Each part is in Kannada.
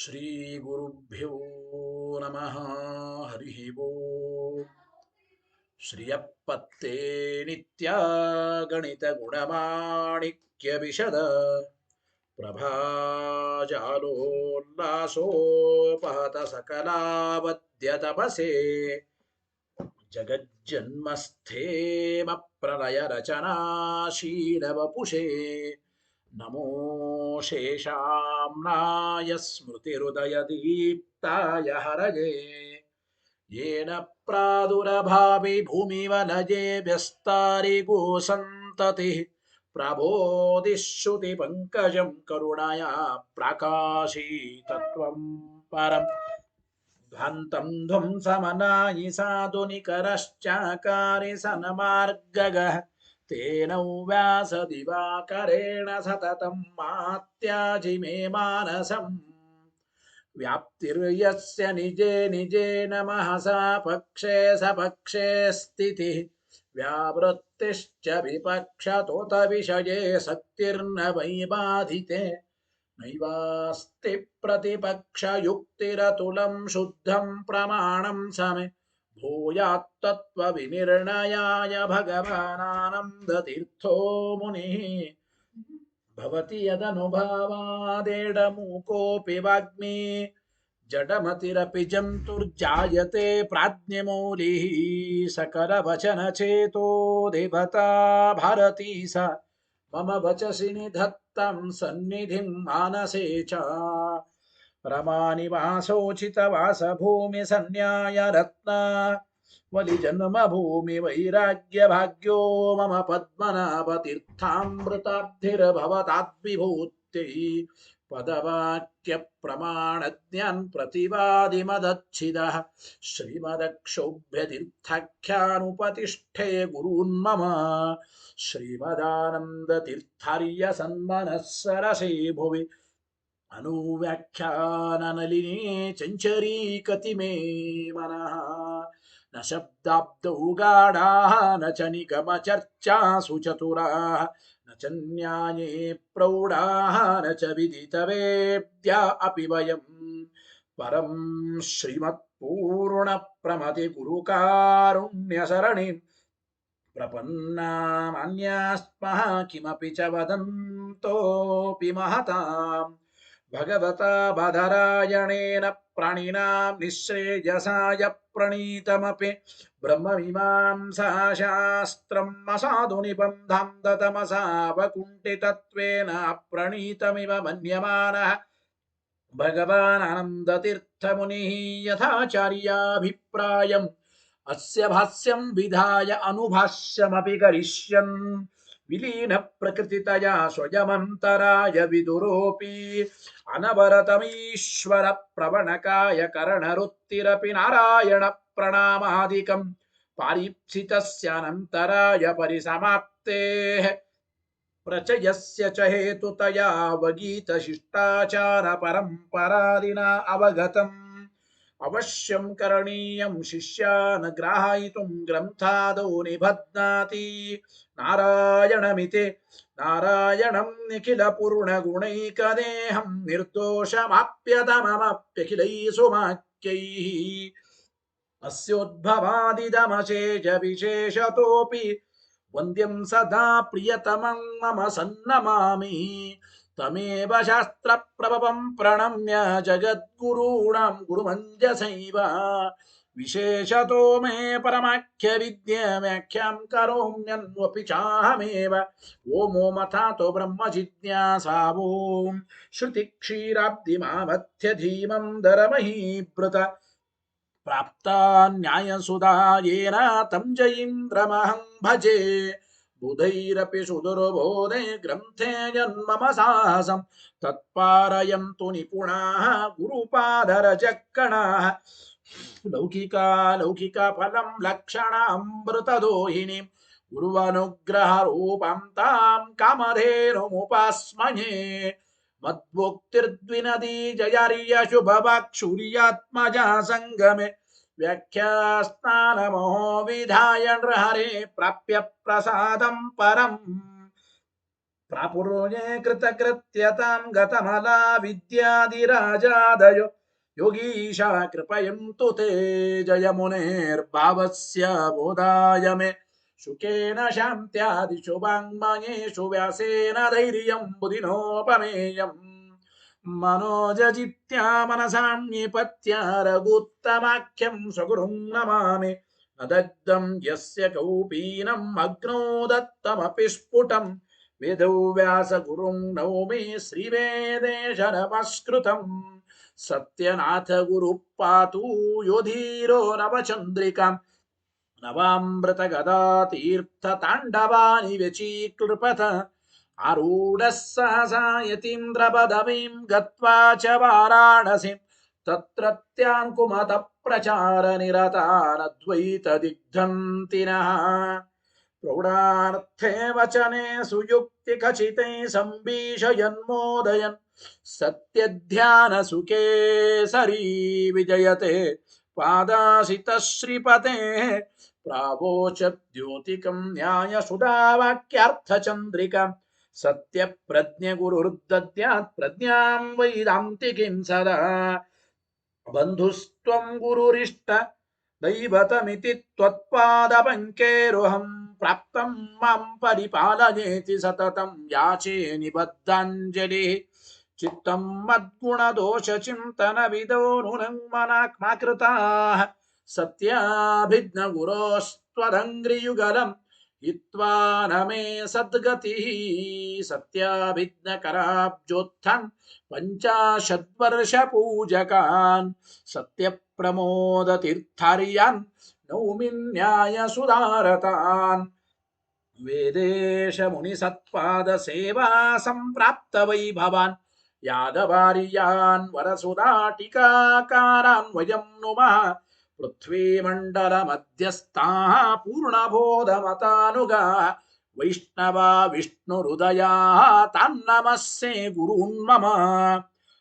ಶ್ರೀ ಗುರುಭ್ಯೋ ನಮಃ. ಹರಿ ಓಂ. ಶ್ರಿಯಪ್ಪತ್ತೇ ನಿತ್ಯ ಗಣಿತ ಗುಣಮಾಣಿಕ್ಯ ವಿಶದ ಪ್ರಭಾಜಾಲೋಲ್ಲಾಸೋಪಹತ ಸಕಲಾವದ್ಯ ತಪಸೆ ಜಗಜ್ಜನ್ಮಸ್ಥೇಮ ಪ್ರಳಯ ರಚನಾಶೀಲ ವಪುಷೇ ನಮೋ ಶೇಷಾಂನಾಯ ಸ್ಮೃತಿಹೃದಯದೀಪ್ತಾಯ ಹರಯೇ येन प्रादुरभावि भूमिवनजे व्यस्तारिगो सन्ततिः प्रबोधिश्रुतिपङ्कजं करुणया प्राकाशीतत्वं परम् ध्वन्तं ध्वंसमनायि साधुनिकरश्चाकारि सन्मार्गगः तेन व्यासदिवाकरेण सततं मात्याजि मे मानसम् व्याप्तिर्यस्य निजे निजे नमः सा पक्षे सपक्षे स्थितिः व्यावृत्तिश्च विपक्षतोत विषये शक्तिर्न वै बाधिते नैवास्ति प्रतिपक्षयुक्तिरतुलं शुद्धं प्रमाणं समे भूयात्तत्त्वविनिर्णयाय भगवानानन्दतीर्थो मुनिः भवति यदनुभावादेडमूकोऽपि वाग्मी जडमतिरपि जन्तुर्जायते प्राज्ञमौलिः सकलवचनचेतो देवता भारती सा मम वचसि निधत्तं सन्निधिं मानसे च रमानिवासोचितवासभूमिसन्न्याय रत्ना वलिजन्मभूमि वैराग्यभाग्यो मम पद्मनाभतीर्थामृताब्धिर्भवताद्विभूत्यै पदवाक्यप्रमाणज्ञान् प्रतिवादिमदच्छिदः श्रीमदक्षोभ्यतीर्थाख्यानुपतिष्ठे गुरून्मम श्रीमदानन्दतीर्थार्य सन्मनः सरसे भुवि अनुव्याख्याननलिनी चञ्चरीकति मे मनः न शब्दाब्दौ गाढाः न च निगमचर्चासु चतुराः न च न्याये प्रौढाः न च विदितवेद्या अपि वयम् परं श्रीमत्पूर्णप्रमतिगुरुकारुण्यसरणिं प्रपन्नामन्यास्मः किमपि च वदन्तोऽपि महताम् भगवता बादरायणेन प्राणिनां निःश्रेयसाय प्रणीतमपि ब्रह्ममीमांसाशास्त्रम् असाधु निबन्धं दतमसावकुण्ठितत्वेन अप्रणीतमिव मन्यमानः भगवान् आनन्दतीर्थमुनिः यथाचार्याभिप्रायम् अस्य भाष्यं विधाय अनुभाष्यमपि करिष्यन् विलीन प्रकृतितया स्वयमन्तराय विदुरोऽपि अनवरतमीश्वर प्रवणकाय करणरुत्तिरपि नारायण प्रणामादिकं पारीप्सितस्यानन्तराय परिसमाप्तेः प्रचयस्य च हेतुतया वगीतशिष्टाचार परम्परादिना अवगतम् अवश्यं करणीयं शिष्यान् ग्राहयितुं ग्रन्थादौ निबध्नाति नारायणमिति नारायणं निखिलपूर्णगुणैकदेहं निर्दोषमाप्यतममप्यखिलैः सुमाख्यैः अस्योद्भवादिदमशेष विशेषतोऽपि वन्द्यं सदा प्रियतमं मम सन्नमामि तमेव शास्त्रप्रभवं प्रणम्य जगद्गुरूणां गुरुमञ्जसैव विशेषतो मे परमाख्यविद्याव्याख्यां करोम्यन्वपि चाहमेव ओमो मथातो ब्रह्मजिज्ञासा ॐ श्रुतिक्षीराब्धिमामथ्यधीमं दरमहीभृत प्राप्ता न्यायसुधा येन तं जयीन्द्रमहं भजे बुधैरपि सुदुर्बोधे ग्रन्थे जन्मम साहसं तत्पारयन्तु निपुणाः गुरुपादरजक्कणाः लौकिकफलं लक्षणामृतदोहिनीं गुरुवनुग्रहरूपां तां कामधेनुमुपास्महे मद्भोक्तिर्द्विनदी जयार्यशुभवाक्शूर्यात्मजा सङ्गमे व्याख्यास्नानमो विधाय नृहरे प्राप्य प्रसादं परम् ಪ್ರಾಪುರೋಜೆ ಕೃತಕೃತ್ಯತಾಂ ಗತಮಲಾ ವಿದ್ಯಾದಿರಾಜಾದಯೋ ಯೋಗೀಶ ಕೃಪಯಂತು ತೇ ಜಯ ಮುನೇರ್ಭಾವಸ್ಯ ಬೋಧಾಯ ಮೇ ಶುಕೇನ ಶಾಂತ್ಯಾದಿಷು ವಾङ्ಮಯೇಷು ವ್ಯಾಸೇನ ಧೈರ್ಯಂ ಬುಧಿನೋಪಮೇಯಂ मनोजजित्या मनसाम्यपत्या रघुत्तमाख्यं स्वगुरुं नमामि न दग्धं यस्य कौपीनम् अग्नौ दत्तमपि स्फुटं वेदौ व्यासगुरुं नौमि श्रीवेदेशनमस्कृतम् सत्यनाथ गुरुः पातु योधीरो नवचन्द्रिकां नवामृतगदा तीर्थताण्डवानि व्यचीकृपथ आरूढः सहसा यतीन्द्रपदवीं गत्वा च वाराणसीं तत्रत्यान् कुमतप्रचारनिरतानद्वैतदिग्धन्तिनः प्रौढार्थे वचने सुयुक्तिखचिते सम्भीषयन्मोदयन् सत्यध्यानसुखे सरी विजयते पादासितः श्रीपतेः प्रावोचद्योतिकं न्यायसुधावाक्यार्थचन्द्रिकाम् सत्यप्रज्ञगुरुर्दद्यात् प्रज्ञां वैदान्तिकीं सदा बन्धुस्त्वं गुरुरिष्ट दैवतमिति त्वत्पादपङ्केरुहं प्राप्तं मां परिपालयेति सततं याचे निबद्धाञ्जलिः चित्तं मद्गुणदोषचिन्तनविदो नूनं मनाक्मा कृताः सत्याभिज्ञगुरोस्त्वदङ्घ्रियुगलम् हित्वा न मे सद्गतिः सत्याभिज्ञकराब्जोत्थान् पञ्चाशद्वर्षपूजकान् सत्यप्रमोदतीर्थार्यान् नौमि न्यायसुधारतान् वेदेशमुनिसत्पादसेवा सम्प्राप्तवैभवान् यादवार्यान् वरसुधाटिकाकारान् वयं नुमः पृथ्वीमण्डलमध्यस्थाः पूर्णबोधमतानुगाः वैष्णवा विष्णुहृदयाः तान्नमस्ये गुरून् मम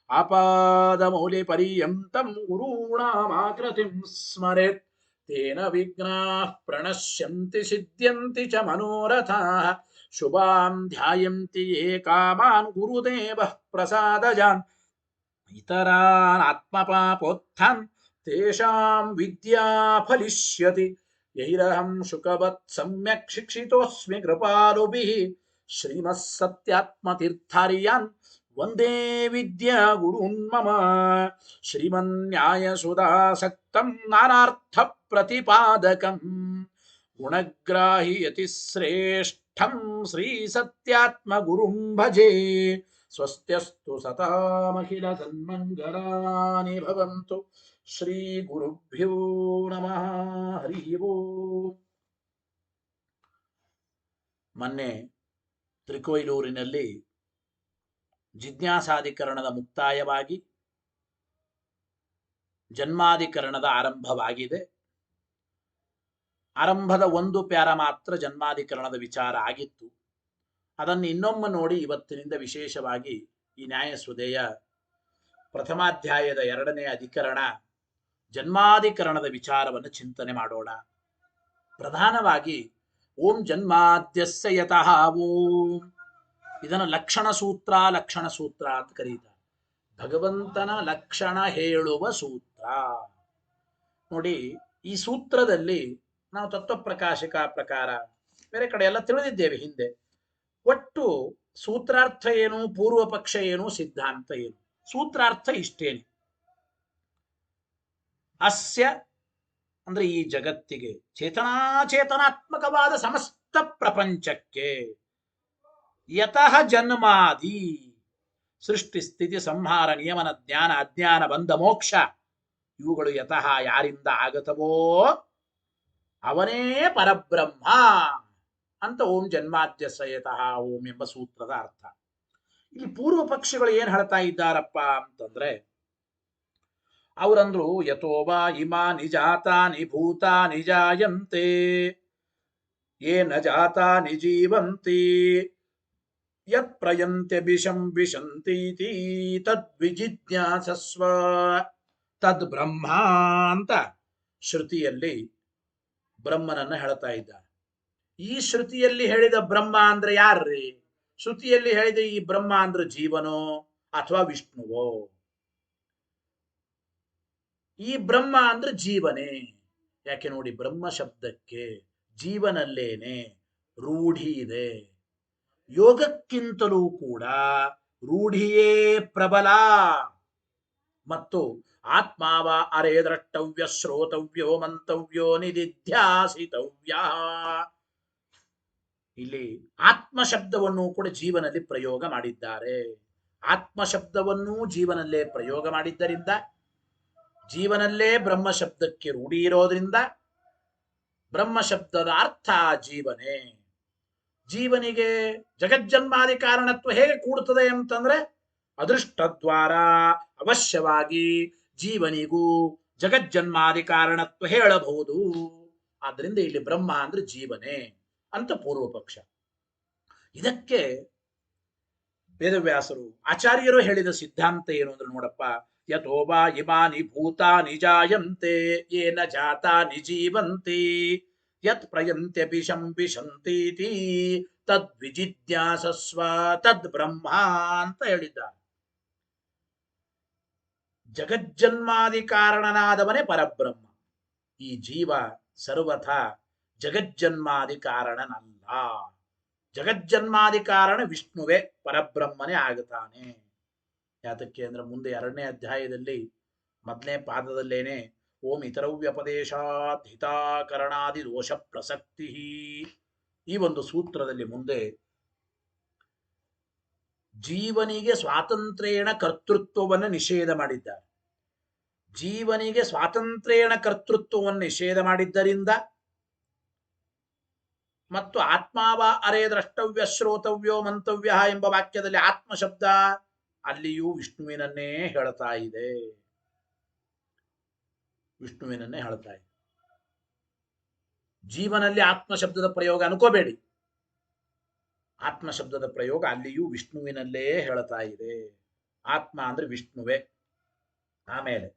आपादमौलिपर्यन्तं गुरूणामाकृतिं स्मरेत् तेन विघ्नाः प्रणश्यन्ति सिद्ध्यन्ति च मनोरथाः शुभां ध्यायन्ति ये कामान् गुरुदेवः प्रसादजान् इतरान् आत्मपापोत्थान् तेषां विद्या फलिष्यति यैरहं शुकवत् सम्यक् शिक्षितोऽस्मि कृपालुभिः श्रीमः सत्यात्मतीर्थार्यान् वन्दे विद्या गुरून् मम श्रीमन्न्यायसुधासक्तं नानार्थप्रतिपादकं गुणग्राहि यतिश्रेष्ठं श्रीसत्यात्मगुरुं भजे स्वस्त्यस्तु सतामखिलसन्मङ्गलानि भवन्तु ಶ್ರೀ ಗುರುಭ್ಯೋ ನಮಃ ಹರಿ ಓಂ. ಮೊನ್ನೆ ತ್ರಿಕೋಯಿಲೂರಿನಲ್ಲಿ ಜಿಜ್ಞಾಸಾಧಿಕರಣದ ಮುಕ್ತಾಯವಾಗಿ ಜನ್ಮಾಧಿಕರಣದ ಆರಂಭವಾಗಿದೆ. ಆರಂಭದ ಒಂದು ಪ್ಯಾರ ಮಾತ್ರ ಜನ್ಮಾಧಿಕರಣದ ವಿಚಾರ ಆಗಿತ್ತು. ಅದನ್ನು ಇನ್ನೊಮ್ಮೆ ನೋಡಿ ಇವತ್ತಿನಿಂದ ವಿಶೇಷವಾಗಿ ಈ ನ್ಯಾಯಸುಧೆಯ ಪ್ರಥಮಾಧ್ಯಾಯದ 2ನೇ ಅಧಿಕರಣ ಜನ್ಮಾಧಿಕರಣದ ವಿಚಾರವನ್ನು ಚಿಂತನೆ ಮಾಡೋಣ. ಪ್ರಧಾನವಾಗಿ ಓಂ ಜನ್ಮಾದ್ಯಸ್ಯ ಯತಃ ಓಂ, ಇದನ್ನು ಲಕ್ಷಣ ಸೂತ್ರ ಅಂತ ಕರೀತಾರೆ. ಭಗವಂತನ ಲಕ್ಷಣ ಹೇಳುವ ಸೂತ್ರ. ನೋಡಿ, ಈ ಸೂತ್ರದಲ್ಲಿ ನಾವು ತತ್ವಪ್ರಕಾಶಕ ಪ್ರಕಾರ ಬೇರೆ ಕಡೆ ಎಲ್ಲ ತಿಳಿದಿದ್ದೇವೆ ಹಿಂದೆ. ಒಟ್ಟು ಸೂತ್ರಾರ್ಥ ಏನು, ಪೂರ್ವ ಪಕ್ಷ ಏನು, ಸಿದ್ಧಾಂತ ಏನು. ಸೂತ್ರಾರ್ಥ ಇಷ್ಟೇನೆ. ಅಸ್ಯ ಅಂದ್ರೆ ಈ ಜಗತ್ತಿಗೆ, ಚೇತನಾಚೇತನಾತ್ಮಕವಾದ ಸಮಸ್ತ ಪ್ರಪಂಚಕ್ಕೆ ಯತಃ ಜನ್ಮಾದಿ, ಸೃಷ್ಟಿ ಸ್ಥಿತಿ ಸಂಹಾರ ನಿಯಮನ ಜ್ಞಾನ ಅಜ್ಞಾನ ಬಂಧ ಮೋಕ್ಷ ಇವುಗಳು ಯತಃ ಯಾರಿಂದ ಆಗತವೋ ಅವನೇ ಪರಬ್ರಹ್ಮ ಅಂತ ಓಂ ಜನ್ಮಾದ್ಯಸ್ಯ ಯತಃ ಓಂ ಎಂಬ ಸೂತ್ರದ ಅರ್ಥ. ಇಲ್ಲಿ ಪೂರ್ವ ಪಕ್ಷಗಳು ಏನ್ ಹೇಳ್ತಾ ಇದ್ದಾರಪ್ಪ ಅಂತಂದ್ರೆ, ಅವರಂದ್ರು ಯಥೋವಾ ಇಮಾನಿ ಜಾತಾನಿ ಭೂತಾನಿ ಜಾಯಂತೆ ಯೇನ ಜಾತಾನಿ ಜೀವಂತಿ ಯತ್ ಪ್ರಯಂತ್ಯ ಬಿಷಂ ವಿಶಂತೀತಿ ತದ್ವಿಜಿಜ್ಞಾಸಸ್ವ ತದ್ ಬ್ರಹ್ಮ ಅಂತ ಶ್ರುತಿಯಲ್ಲಿ ಬ್ರಹ್ಮನನ್ನ ಹೇಳ್ತಾ ಇದ್ದಾರೆ. ಈ ಶ್ರುತಿಯಲ್ಲಿ ಹೇಳಿದ ಬ್ರಹ್ಮ ಅಂದ್ರೆ ಯಾರ್ರಿ? ಶ್ರುತಿಯಲ್ಲಿ ಹೇಳಿದ ಈ ಬ್ರಹ್ಮ ಅಂದ್ರೆ ಜೀವನೋ ಅಥವಾ ವಿಷ್ಣುವೋ? ಈ ಬ್ರಹ್ಮ ಅಂದ್ರೆ ಜೀವನೇ. ಯಾಕೆ ನೋಡಿ, ಬ್ರಹ್ಮ ಶಬ್ದಕ್ಕೆ ಜೀವನಲ್ಲೇನೆ ರೂಢಿ ಇದೆ. ಯೋಗಕ್ಕಿಂತಲೂ ಕೂಡ ರೂಢಿಯೇ ಪ್ರಬಲ. ಮತ್ತು ಆತ್ಮಾವ ಅರೆ ದ್ರಷ್ಟವ್ಯ ಶ್ರೋತವ್ಯೋ ಮಂತವ್ಯೋ ನಿಧಿಧ್ಯಾಸಿತವ್ಯ. ಇಲ್ಲಿ ಆತ್ಮ ಶಬ್ದವನ್ನು ಕೂಡ ಜೀವನಲ್ಲಿ ಪ್ರಯೋಗ ಮಾಡಿದ್ದಾರೆ. ಆತ್ಮ ಶಬ್ದವನ್ನೂ ಜೀವನಲ್ಲೇ ಪ್ರಯೋಗ ಮಾಡಿದ್ದರಿಂದ, ಜೀವನಲ್ಲೇ ಬ್ರಹ್ಮ ಶಬ್ದಕ್ಕೆ ರೂಢಿ ಇರೋದ್ರಿಂದ ಬ್ರಹ್ಮ ಶಬ್ದದ ಅರ್ಥ ಜೀವನೇ. ಜೀವನಿಗೆ ಜಗಜ್ಜನ್ಮಾದಿ ಕಾರಣತ್ವ ಹೇಗೆ ಕೂಡುತ್ತದೆ ಅಂತಂದ್ರೆ, ಅದೃಷ್ಟದ್ವಾರ ಅವಶ್ಯವಾಗಿ ಜೀವನಿಗೂ ಜಗಜ್ಜನ್ಮಾದಿ ಕಾರಣತ್ವ ಹೇಳಬಹುದು. ಆದ್ರಿಂದ ಇಲ್ಲಿ ಬ್ರಹ್ಮ ಅಂದ್ರೆ ಜೀವನೇ ಅಂತ ಪೂರ್ವ ಪಕ್ಷ. ಇದಕ್ಕೆ ವೇದವ್ಯಾಸರು ಆಚಾರ್ಯರು ಹೇಳಿದ ಸಿದ್ಧಾಂತ ಏನು ಅಂದ್ರೆ, ನೋಡಪ್ಪ, ಯಥೋ ವಾ ಇಮಾನಿ ಭೂತಾನಿ ಜಾಯಂತೆ ಯೇನ ಜಾತಾನಿ ಜೀವಂತಿ ಯತ್ ಪ್ರಯಂತ್ಯಪಿ ಶಂಪಿಶಂತೀತಿ ತದ್ ವಿಜಿಜ್ಞಾಸಸ್ವ ತದ್ ಬ್ರಹ್ಮ ಅಂತ ಹೇಳಿದ್ದಾರೆ. ಜಗಜ್ಜನ್ಮಾದಿ ಕಾರಣನಾದವನೇ ಪರಬ್ರಹ್ಮ. ಈ ಜೀವ ಸರ್ವಥ ಜಗಜ್ಜನ್ಮಾದಿ ಕಾರಣನಲ್ಲ. ಜಗಜ್ಜನ್ಮಾದಿ ಕಾರಣ ವಿಷ್ಣುವೇ, ಪರಬ್ರಹ್ಮನೇ ಆಗುತ್ತಾನೆ. ಯಾತಕ್ಕೆ ಅಂದ್ರೆ ಮುಂದೆ 2ನೇ ಅಧ್ಯಾಯದಲ್ಲಿ 1ನೇ ಪಾದದಲ್ಲೇನೆ ಓಂ ಇತರವ್ಯಪದೇಶಾತ್ ಹಿತಾಕರಣಾದಿ ದೋಷ ಪ್ರಸಕ್ತಿ, ಈ ಒಂದು ಸೂತ್ರದಲ್ಲಿ ಮುಂದೆ ಜೀವನಿಗೆ ಸ್ವಾತಂತ್ರ್ಯೇಣ ಕರ್ತೃತ್ವವನ್ನು ನಿಷೇಧ ಮಾಡಿದ್ದಾರೆ. ಜೀವನಿಗೆ ಸ್ವಾತಂತ್ರ್ಯೇಣ ಕರ್ತೃತ್ವವನ್ನು ನಿಷೇಧ ಮಾಡಿದ್ದರಿಂದ ಮತ್ತು ಆತ್ಮಾವ ಅರೆ ದ್ರಷ್ಟವ್ಯ ಶ್ರೋತವ್ಯೋ ಮಂತವ್ಯ ಎಂಬ ವಾಕ್ಯದಲ್ಲಿ ಆತ್ಮ ಶಬ್ದ ಅಲ್ಲಿಯೂ ವಿಷ್ಣುವಿನನ್ನೇ ಹೇಳ್ತಾ ಇದೆ. ವಿಷ್ಣುವಿನನ್ನೇ ಹೇಳ್ತಾ ಇದೆ. ಜೀವನಲ್ಲಿ ಆತ್ಮ ಶಬ್ದದ ಪ್ರಯೋಗ ಅನ್ಕೋಬೇಡಿ. ಆತ್ಮ ಶಬ್ದದ ಪ್ರಯೋಗ ಅಲ್ಲಿಯೂ ವಿಷ್ಣುವಿನಲ್ಲೇ ಹೇಳ್ತಾ ಇದೆ. ಆತ್ಮ ಅಂದ್ರೆ ವಿಷ್ಣುವೇ. ಆಮೇಲೆ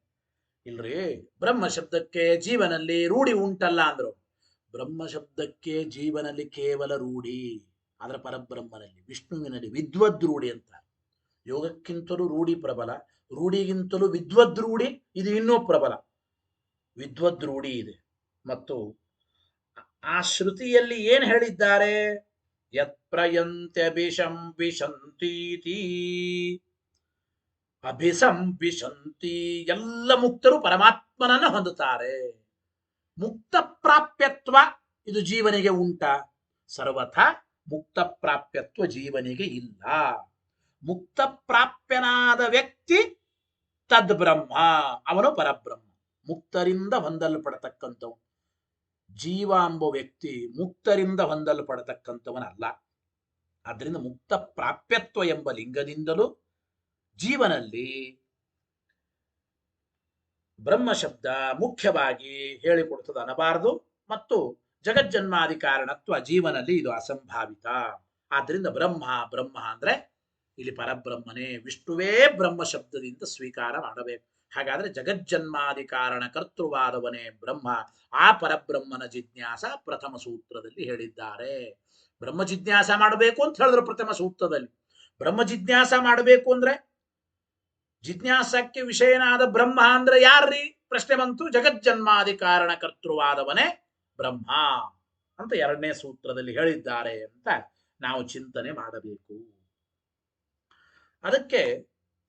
ಇಲ್ರಿ, ಬ್ರಹ್ಮ ಶಬ್ದಕ್ಕೆ ಜೀವನಲ್ಲಿ ರೂಢಿ ಉಂಟಲ್ಲ ಅಂದ್ರು. ಬ್ರಹ್ಮ ಶಬ್ದಕ್ಕೆ ಜೀವನಲ್ಲಿ ಕೇವಲ ರೂಢಿ, ಆದ್ರೆ ಪರಬ್ರಹ್ಮನಲ್ಲಿ ವಿಷ್ಣುವಿನಲ್ಲಿ ವಿದ್ವದ್ರೂಢಿ ಅಂತ. ಯೋಗಕ್ಕಿಂತಲೂ ರೂಢಿ ಪ್ರಬಲ, ರೂಢಿಗಿಂತಲೂ ವಿದ್ವದ್ರೂಢಿ ಇದು ಇನ್ನೂ ಪ್ರಬಲ. ವಿದ್ವದ್ರೂಢಿ ಇದೆ. ಮತ್ತು ಆ ಶ್ರುತಿಯಲ್ಲಿ ಏನ್ ಹೇಳಿದ್ದಾರೆ? ಯತ್ ಪ್ರಯಂತ್ಯಭಿಶಂಪಿಶಂತೀತಿ, ಅಭಿಸಂಪಿಶಂತಿ, ಎಲ್ಲ ಮುಕ್ತರು ಪರಮಾತ್ಮನನ್ನು ಹೊಂದುತ್ತಾರೆ. ಮುಕ್ತ ಪ್ರಾಪ್ಯತ್ವ ಇದು ಜೀವನಿಗೆ ಉಂಟ? ಸರ್ವಥ ಮುಕ್ತ ಪ್ರಾಪ್ಯತ್ವ ಜೀವನಿಗೆ ಇಲ್ಲ. ಮುಕ್ತ ಪ್ರಾಪ್ಯನಾದ ವ್ಯಕ್ತಿ ತದ್ ಬ್ರಹ್ಮ, ಅವನು ಪರಬ್ರಹ್ಮ, ಮುಕ್ತರಿಂದ ಹೊಂದಲ್ಪಡತಕ್ಕಂಥವನು. ಜೀವ ಎಂಬ ವ್ಯಕ್ತಿ ಮುಕ್ತರಿಂದ ಹೊಂದಲ್ಪಡತಕ್ಕಂಥವನಲ್ಲ. ಆದ್ರಿಂದ ಮುಕ್ತ ಪ್ರಾಪ್ಯತ್ವ ಎಂಬ ಲಿಂಗದಿಂದಲೂ ಜೀವನಲ್ಲಿ ಬ್ರಹ್ಮ ಶಬ್ದ ಮುಖ್ಯವಾಗಿ ಹೇಳಿಕೊಡ್ತದೆ ಅನ್ನಬಾರದು. ಮತ್ತು ಜಗಜ್ಜನ್ಮಾದಿ ಕಾರಣತ್ವ ಜೀವನಲ್ಲಿ ಇದು ಅಸಂಭಾವಿತ. ಆದ್ರಿಂದ ಬ್ರಹ್ಮ ಬ್ರಹ್ಮ ಅಂದ್ರೆ ಇಲ್ಲಿ ಪರಬ್ರಹ್ಮನೇ, ವಿಷ್ಣುವೇ ಬ್ರಹ್ಮ ಶಬ್ದದಿಂದ ಸ್ವೀಕಾರ ಮಾಡಬೇಕು. ಹಾಗಾದ್ರೆ ಜಗಜ್ಜನ್ಮಾದಿ ಕಾರಣ ಕರ್ತೃವಾದವನೇ ಬ್ರಹ್ಮ. ಆ ಪರಬ್ರಹ್ಮನ ಜಿಜ್ಞಾಸ ಪ್ರಥಮ ಸೂತ್ರದಲ್ಲಿ ಹೇಳಿದ್ದಾರೆ. ಬ್ರಹ್ಮ ಜಿಜ್ಞಾಸ ಮಾಡಬೇಕು ಅಂತ ಹೇಳಿದ್ರು ಪ್ರಥಮ ಸೂತ್ರದಲ್ಲಿ. ಬ್ರಹ್ಮ ಜಿಜ್ಞಾಸ ಮಾಡಬೇಕು ಅಂದ್ರೆ ಜಿಜ್ಞಾಸಕ್ಕೆ ವಿಷಯನಾದ ಬ್ರಹ್ಮ ಅಂದ್ರೆ ಯಾರ್ರೀ ಪ್ರಶ್ನೆ ಬಂತು. ಜಗಜ್ಜನ್ಮಾದಿ ಕಾರಣ ಕರ್ತೃವಾದವನೇ ಬ್ರಹ್ಮ ಅಂತ 2ನೇ ಸೂತ್ರದಲ್ಲಿ ಹೇಳಿದ್ದಾರೆ ಅಂತ ನಾವು ಚಿಂತನೆ ಮಾಡಬೇಕು. ಅದಕ್ಕೆ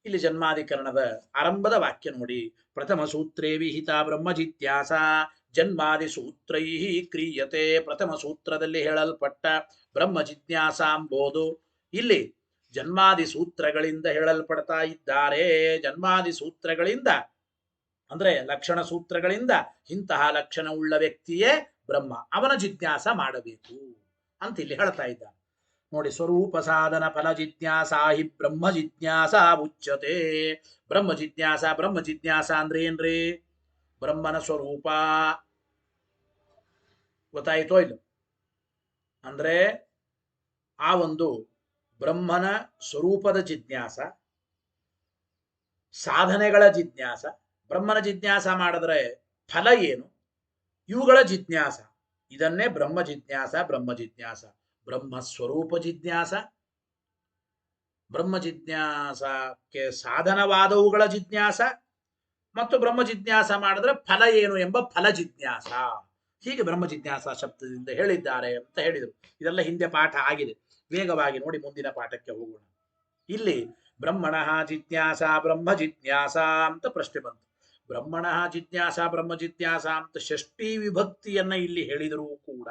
ಇಲ್ಲಿ ಜನ್ಮಾಧಿಕರಣದ ಆರಂಭದ ವಾಕ್ಯ ನೋಡಿ. ಪ್ರಥಮ ಸೂತ್ರೇ ವಿಹಿತ ಬ್ರಹ್ಮ ಜಿಜ್ಞಾಸ ಜನ್ಮಾದಿ ಸೂತ್ರೈ ಕ್ರಿಯತೆ. ಪ್ರಥಮ ಸೂತ್ರದಲ್ಲಿ ಹೇಳಲ್ಪಟ್ಟ ಬ್ರಹ್ಮ ಜಿಜ್ಞಾಸ ಎಂಬುದು ಇಲ್ಲಿ ಜನ್ಮಾದಿ ಸೂತ್ರಗಳಿಂದ ಹೇಳಲ್ಪಡ್ತಾ ಇದ್ದಾರೆ. ಜನ್ಮಾದಿ ಸೂತ್ರಗಳಿಂದ ಅಂದ್ರೆ ಲಕ್ಷಣ ಸೂತ್ರಗಳಿಂದ ಇಂತಹ ಲಕ್ಷಣ ಉಳ್ಳ ವ್ಯಕ್ತಿಯೇ ಬ್ರಹ್ಮ, ಅವನ ಜಿಜ್ಞಾಸ ಮಾಡಬೇಕು ಅಂತ ಇಲ್ಲಿ ಹೇಳ್ತಾ ಇದ್ದಾರೆ ನೋಡಿ. ಸ್ವರೂಪ ಸಾಧನ ಫಲ ಜಿಜ್ಞಾಸಾ ಹಿ ಬ್ರಹ್ಮ ಜಿಜ್ಞಾಸ ಉಚ್ಯತೆ. ಬ್ರಹ್ಮ ಜಿಜ್ಞಾಸ ಅಂದ್ರೆ ಏನ್ರಿ? ಬ್ರಹ್ಮನ ಸ್ವರೂಪ ಗೊತ್ತಾಯ್ತೋ ಇಲ್ಲ? ಅಂದ್ರೆ ಆ ಒಂದು ಬ್ರಹ್ಮನ ಸ್ವರೂಪದ ಜಿಜ್ಞಾಸ, ಸಾಧನೆಗಳ ಜಿಜ್ಞಾಸ, ಬ್ರಹ್ಮನ ಜಿಜ್ಞಾಸ ಮಾಡಿದ್ರೆ ಫಲ ಏನು, ಇವುಗಳ ಜಿಜ್ಞಾಸ, ಇದನ್ನೇ ಬ್ರಹ್ಮ ಜಿಜ್ಞಾಸ. ಬ್ರಹ್ಮ ಸ್ವರೂಪ ಜಿಜ್ಞಾಸ, ಬ್ರಹ್ಮ ಜಿಜ್ಞಾಸಕ್ಕೆ ಸಾಧನವಾದವುಗಳ ಜಿಜ್ಞಾಸ ಮತ್ತು ಬ್ರಹ್ಮ ಜಿಜ್ಞಾಸ ಮಾಡಿದ್ರೆ ಫಲ ಏನು ಎಂಬ ಫಲ ಜಿಜ್ಞಾಸ. ಹೀಗೆ ಬ್ರಹ್ಮ ಜಿಜ್ಞಾಸ ಶಬ್ದದಿಂದ ಹೇಳಿದ್ದಾರೆ ಅಂತ ಹೇಳಿದರು. ಇದೆಲ್ಲ ಹಿಂದೆ ಪಾಠ ಆಗಿದೆ. ವೇಗವಾಗಿ ನೋಡಿ ಮುಂದಿನ ಪಾಠಕ್ಕೆ ಹೋಗೋಣ. ಇಲ್ಲಿ ಬ್ರಹ್ಮಣ ಜಿಜ್ಞಾಸ ಬ್ರಹ್ಮ ಜಿಜ್ಞಾಸ ಅಂತ ಪ್ರಶ್ನೆ ಬಂತು. ಬ್ರಹ್ಮಣ ಜಿಜ್ಞಾಸ ಬ್ರಹ್ಮ ಜಿಜ್ಞಾಸ ಅಂತ ಷಷ್ಠಿ ವಿಭಕ್ತಿಯನ್ನ ಇಲ್ಲಿ ಹೇಳಿದರೂ ಕೂಡ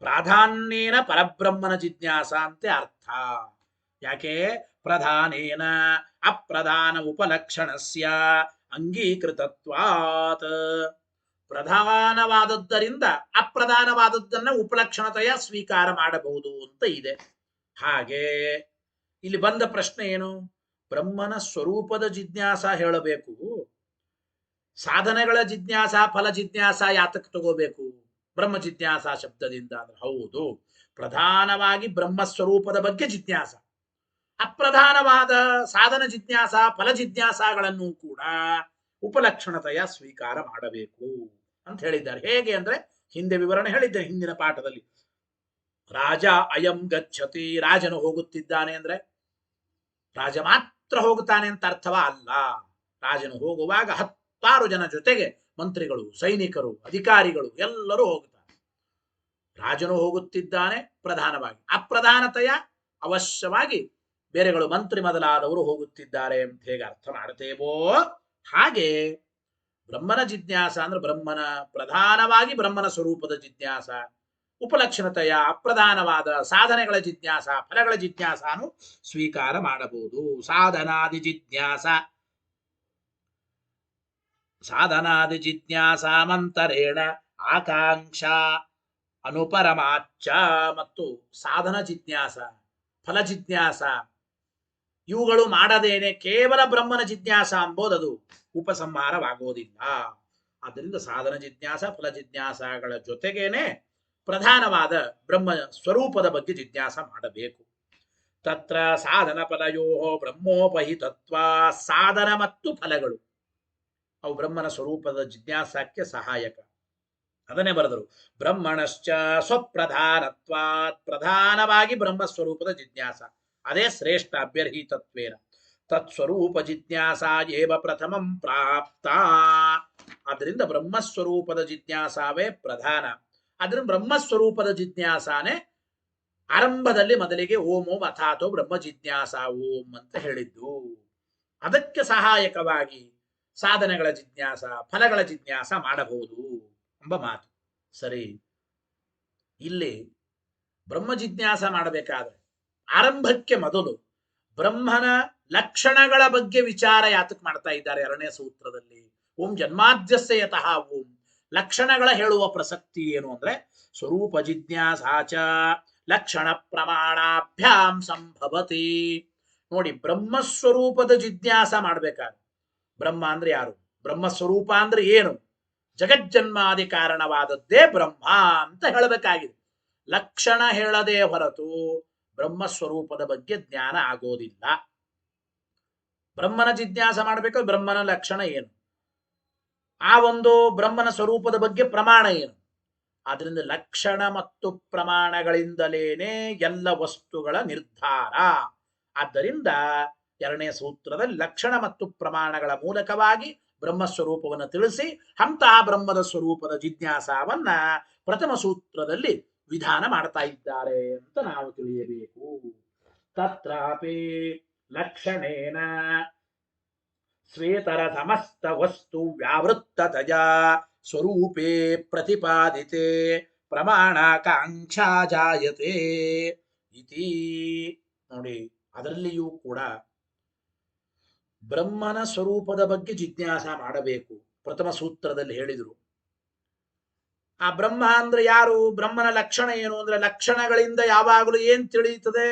ಪ್ರಾಧಾನ್ಯೇನ ಪರಬ್ರಹ್ಮನ ಜಿಜ್ಞಾಸ ಅಂತೆ ಅರ್ಥ. ಯಾಕೆ? ಪ್ರಧಾನೇನ ಅಪ್ರಧಾನ ಉಪಲಕ್ಷಣಸ್ಯ ಅಂಗೀಕೃತತ್ವಾತ್. ಪ್ರಧಾನವಾದದ್ದರಿಂದ ಅಪ್ರಧಾನವಾದದ್ದನ್ನ ಉಪಲಕ್ಷಣತೆಯ ಸ್ವೀಕಾರ ಮಾಡಬಹುದು ಅಂತ ಇದೆ. ಹಾಗೆ ಇಲ್ಲಿ ಬಂದ ಪ್ರಶ್ನೆ ಏನು? ಬ್ರಹ್ಮನ ಸ್ವರೂಪದ ಜಿಜ್ಞಾಸ ಹೇಳಬೇಕು, ಸಾಧನೆಗಳ ಜಿಜ್ಞಾಸ ಫಲ ಜಿಜ್ಞಾಸ ಯಾತಕ್ಕೆ ತಗೋಬೇಕು ಬ್ರಹ್ಮ ಜಿಜ್ಞಾಸ ಶಬ್ದದಿಂದ? ಅಂದ್ರೆ ಹೌದು, ಪ್ರಧಾನವಾಗಿ ಬ್ರಹ್ಮ ಸ್ವರೂಪದ ಬಗ್ಗೆ ಜಿಜ್ಞಾಸ, ಅಪ್ರಧಾನವಾದ ಸಾಧನ ಜಿಜ್ಞಾಸ ಫಲ ಜಿಜ್ಞಾಸಗಳನ್ನು ಕೂಡ ಉಪಲಕ್ಷಣತೆಯ ಸ್ವೀಕಾರ ಮಾಡಬೇಕು ಅಂತ ಹೇಳಿದ್ದಾರೆ. ಹೇಗೆ ಅಂದ್ರೆ ಹಿಂದೆ ವಿವರಣೆ ಹೇಳಿದ್ದೆ ಹಿಂದಿನ ಪಾಠದಲ್ಲಿ. ರಾಜ ಅಯಂ ಗಚ್ಚತಿ, ರಾಜನು ಹೋಗುತ್ತಿದ್ದಾನೆ ಅಂದ್ರೆ ರಾಜ ಮಾತ್ರ ಹೋಗುತ್ತಾನೆ ಅಂತ ಅರ್ಥವ ಅಲ್ಲ. ರಾಜನು ಹೋಗುವಾಗ 10 ಜನ ಜೊತೆಗೆ ಮಂತ್ರಿಗಳು, ಸೈನಿಕರು, ಅಧಿಕಾರಿಗಳು ಎಲ್ಲರೂ ಹೋಗುತ್ತಾರೆ. ರಾಜನು ಹೋಗುತ್ತಿದ್ದಾನೆ ಪ್ರಧಾನವಾಗಿ, ಅಪ್ರಧಾನತೆಯ ಅವಶ್ಯವಾಗಿ ಬೇರೆಗಳು ಮಂತ್ರಿ ಮೊದಲಾದವರು ಹೋಗುತ್ತಿದ್ದಾರೆ ಅಂತ ಹೇಗೆ ಅರ್ಥ ಮಾಡ್ತೇವೋ ಹಾಗೆ ಬ್ರಹ್ಮನ ಜಿಜ್ಞಾಸ ಅಂದ್ರೆ ಬ್ರಹ್ಮನ ಪ್ರಧಾನವಾಗಿ ಬ್ರಹ್ಮನ ಸ್ವರೂಪದ ಜಿಜ್ಞಾಸ, ಉಪಲಕ್ಷಣತೆಯ ಅಪ್ರಧಾನವಾದ ಸಾಧನೆಗಳ ಜಿಜ್ಞಾಸ ಫಲಗಳ ಜಿಜ್ಞಾಸನು ಸ್ವೀಕಾರ ಮಾಡಬಹುದು. ಸಾಧನಾದಿ ಜಿಜ್ಞಾಸ ಸಾಧನಾದಿ ಜಿಜ್ಞಾಸಾಮಂತರೇಣ ಆಕಾಂಕ್ಷಾ ಅನುಪರಮಾಚ್ಚ. ಮತ್ತು ಸಾಧನ ಜಿಜ್ಞಾಸ ಫಲ ಜಿಜ್ಞಾಸ ಇವುಗಳು ಮಾಡದೇನೆ ಕೇವಲ ಬ್ರಹ್ಮನ ಜಿಜ್ಞಾಸ ಎಂಬುದದು ಉಪಸಂಹಾರವಾಗೋದಿಲ್ಲ. ಆದ್ದರಿಂದ ಸಾಧನ ಜಿಜ್ಞಾಸ ಫಲ ಜಿಜ್ಞಾಸಗಳ ಜೊತೆಗೇನೆ ಪ್ರಧಾನವಾದ ಬ್ರಹ್ಮ ಸ್ವರೂಪದ ಬಗ್ಗೆ ಜಿಜ್ಞಾಸ ಮಾಡಬೇಕು. ತತ್ರ ಸಾಧನ ಫಲಯೋ ಬ್ರಹ್ಮೋಪಹಿತತ್ವ. ಸಾಧನ ಮತ್ತು ಫಲಗಳು ಅವು ಬ್ರಹ್ಮನ ಸ್ವರೂಪದ ಜಿಜ್ಞಾಸಕ್ಕೆ ಸಹಾಯಕ. ಅದನ್ನೇ ಬರೆದರು. ಬ್ರಹ್ಮಣಶ್ಚ ಸ್ವಪ್ರಧಾನತ್ವಾತ್. ಪ್ರಧಾನವಾಗಿ ಬ್ರಹ್ಮ ಸ್ವರೂಪದ ಜಿಜ್ಞಾಸ ಅದೇ ಶ್ರೇಷ್ಠ ಅಭ್ಯರ್ಹಿತತ್ವೇನ. ತತ್ಸ್ವರೂಪ ಜಿಜ್ಞಾಸ ಏವ ಪ್ರಥಮಂ ಪ್ರಾಪ್ತ. ಆದ್ದರಿಂದ ಬ್ರಹ್ಮಸ್ವರೂಪದ ಜಿಜ್ಞಾಸವೇ ಪ್ರಧಾನ. ಅದರಿಂದ ಬ್ರಹ್ಮಸ್ವರೂಪದ ಜಿಜ್ಞಾಸನೇ ಆರಂಭದಲ್ಲಿ ಮೊದಲಿಗೆ ಓಂ ಓಂ ಅಥಾತೋ ಬ್ರಹ್ಮ ಜಿಜ್ಞಾಸ ಓಂ ಅಂತ ಹೇಳಿದ್ದು. ಅದಕ್ಕೆ ಸಹಾಯಕವಾಗಿ ಸಾಧನೆಗಳ ಜಿಜ್ಞಾಸ ಫಲಗಳ ಜಿಜ್ಞಾಸ ಮಾಡಬಹುದು ಎಂಬ ಮಾತು. ಸರಿ, ಇಲ್ಲಿ ಬ್ರಹ್ಮ ಜಿಜ್ಞಾಸ ಮಾಡಬೇಕಾದ್ರೆ ಆರಂಭಕ್ಕೆ ಮೊದಲು ಬ್ರಹ್ಮನ ಲಕ್ಷಣಗಳ ಬಗ್ಗೆ ವಿಚಾರ ಯಾತಕ್ ಮಾಡ್ತಾ ಇದ್ದಾರೆ 2ನೇ ಸೂತ್ರದಲ್ಲಿ. ಓಂ ಜನ್ಮಾದ್ಯಸ್ಯ ಯತಃ ಓಂ. ಲಕ್ಷಣಗಳ ಹೇಳುವ ಪ್ರಸಕ್ತಿ ಏನು ಅಂದ್ರೆ ಸ್ವರೂಪ ಜಿಜ್ಞಾಸಾಚ ಲಕ್ಷಣ ಪ್ರಮಾಣಾಭ್ಯಾಂ ಸಂಭವತಿ. ನೋಡಿ, ಬ್ರಹ್ಮಸ್ವರೂಪದ ಜಿಜ್ಞಾಸ ಮಾಡ್ಬೇಕಾದ್ರೆ ಬ್ರಹ್ಮ ಅಂದ್ರೆ ಯಾರು, ಬ್ರಹ್ಮಸ್ವರೂಪ ಅಂದ್ರೆ ಏನು, ಜಗಜ್ಜನ್ಮಾದಿ ಕಾರಣವಾದದ್ದೇ ಬ್ರಹ್ಮ ಅಂತ ಹೇಳಬೇಕಾಗಿದೆ. ಲಕ್ಷಣ ಹೇಳದೆ ಹೊರತು ಬ್ರಹ್ಮಸ್ವರೂಪದ ಬಗ್ಗೆ ಜ್ಞಾನ ಆಗೋದಿಲ್ಲ. ಬ್ರಹ್ಮನ ಜಿಜ್ಞಾಸ ಮಾಡಬೇಕಾದ್ರೆ ಬ್ರಹ್ಮನ ಲಕ್ಷಣ ಏನು, ಆ ಒಂದು ಬ್ರಹ್ಮನ ಸ್ವರೂಪದ ಬಗ್ಗೆ ಪ್ರಮಾಣ ಏನು. ಆದ್ರಿಂದ ಲಕ್ಷಣ ಮತ್ತು ಪ್ರಮಾಣಗಳಿಂದಲೇನೆ ಎಲ್ಲ ವಸ್ತುಗಳ ನಿರ್ಧಾರ. ಆದ್ದರಿಂದ 2ನೇ ಸೂತ್ರದಲ್ಲಿ ಲಕ್ಷಣ ಮತ್ತು ಪ್ರಮಾಣಗಳ ಮೂಲಕವಾಗಿ ಬ್ರಹ್ಮಸ್ವರೂಪವನ್ನು ತಿಳಿಸಿ ಅಂತಹ ಬ್ರಹ್ಮದ ಸ್ವರೂಪದ ಜಿಜ್ಞಾಸವನ್ನ ಪ್ರಥಮ ಸೂತ್ರದಲ್ಲಿ ವಿಧಾನ ಮಾಡ್ತಾ ಇದ್ದಾರೆ ಅಂತ ನಾವು ತಿಳಿಯಬೇಕು. ತತ್ರಾಪಿ ಲಕ್ಷಣೇನ ಸ್ವೇತರ ಸಮಸ್ತ ವಸ್ತು ವ್ಯಾವೃತ್ತತಯ ಸ್ವರೂಪೇ ಪ್ರತಿಪಾದಿತೆ ಪ್ರಮಾಣಾಕಾಂಕ್ಷಾ ಜಾಯತೆ ಇತಿ. ನೋಡಿ, ಅದರಲ್ಲಿಯೂ ಕೂಡ ಬ್ರಹ್ಮನ ಸ್ವರೂಪದ ಬಗ್ಗೆ ಜಿಜ್ಞಾಸ ಮಾಡಬೇಕು. ಪ್ರಥಮ ಸೂತ್ರದಲ್ಲಿ ಹೇಳಿದರು. ಆ ಬ್ರಹ್ಮ ಅಂದ್ರೆ ಯಾರು, ಬ್ರಹ್ಮನ ಲಕ್ಷಣ ಏನು ಅಂದ್ರೆ ಲಕ್ಷಣಗಳಿಂದ ಯಾವಾಗಲೂ ಏನ್ ತಿಳಿಯುತ್ತದೆ,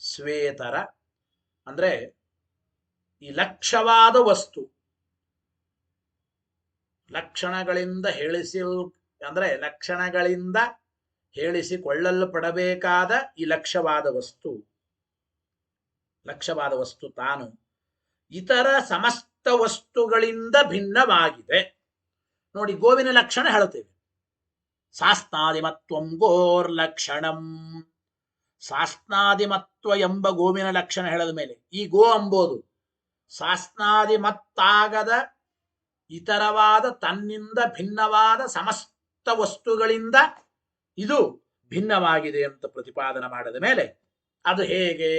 ಶ್ವೇತರ ಅಂದ್ರೆ ಈ ಲಕ್ಷವಾದ ವಸ್ತು, ಲಕ್ಷಣಗಳಿಂದ ಲಕ್ಷಣಗಳಿಂದ ಹೇಳಿಸಿಕೊಳ್ಳಲ್ಪಡಬೇಕಾದ ಈ ಲಕ್ಷವಾದ ವಸ್ತು ತಾನು ಇತರ ಸಮಸ್ತ ವಸ್ತುಗಳಿಂದ ಭಿನ್ನವಾಗಿದೆ. ನೋಡಿ, ಗೋವಿನ ಲಕ್ಷಣ ಹೇಳ್ತೇವೆ, ಶಾಸ್ತಾದಿಮತ್ವಂ ಗೋರ್ ಲಕ್ಷಣಂ. ಸಾಸ್ನಾದಿಮತ್ವ ಎಂಬ ಗೋವಿನ ಲಕ್ಷಣ ಹೇಳದ ಮೇಲೆ ಈ ಗೋ ಅಂಬೋದು ಸಾಸ್ನಾದಿಮತ್ತಾಗದ ಇತರವಾದ ತನ್ನಿಂದ ಭಿನ್ನವಾದ ಸಮಸ್ತ ವಸ್ತುಗಳಿಂದ ಇದು ಭಿನ್ನವಾಗಿದೆ ಅಂತ ಪ್ರತಿಪಾದನೆ ಮಾಡಿದ ಮೇಲೆ ಅದು ಹೇಗೆ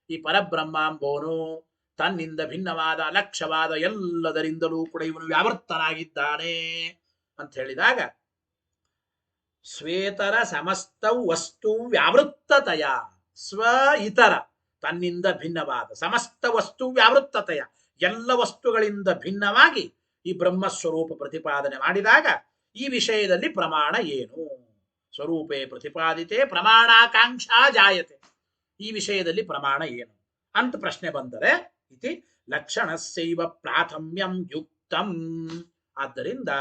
ಈ ಪರಬ್ರಹ್ಮ ಎಂಬೋನು ತನ್ನಿಂದ ಭಿನ್ನವಾದ ಅಲಕ್ಷ್ಯವಾದ ಎಲ್ಲದರಿಂದಲೂ ಕೂಡ ಇವನು ವ್ಯಾವೃತ್ತನಾಗಿದ್ದಾನೆ ಅಂತ ಹೇಳಿದಾಗ ಸ್ವೇತರ ಸಮಸ್ತ ವಸ್ತು ವ್ಯಾವೃತ್ತತೆಯ ಸ್ವ ಇತರ ತನ್ನಿಂದ ಭಿನ್ನವಾದ ಸಮಸ್ತ ವಸ್ತು ವ್ಯಾವೃತ್ತತೆಯ ಎಲ್ಲ ವಸ್ತುಗಳಿಂದ ಭಿನ್ನವಾಗಿ ಈ ಬ್ರಹ್ಮಸ್ವರೂಪ ಪ್ರತಿಪಾದನೆ ಮಾಡಿದಾಗ ಈ ವಿಷಯದಲ್ಲಿ ಪ್ರಮಾಣ ಏನು ಸ್ವರೂಪೇ ಪ್ರತಿಪಾದಿತೆ ಪ್ರಮಾಣಾಕಾಂಕ್ಷಾ ಜಾಯತೆ ಈ ವಿಷಯದಲ್ಲಿ ಪ್ರಮಾಣ ಏನು ಅಂತ ಪ್ರಶ್ನೆ ಬಂದರೆ ಇತಿ ಲಕ್ಷಣಸ್ಯೈವ ಪ್ರಾಥಮ್ಯಂ ಯುಕ್ತಂ ಆದ್ದರಿಂದ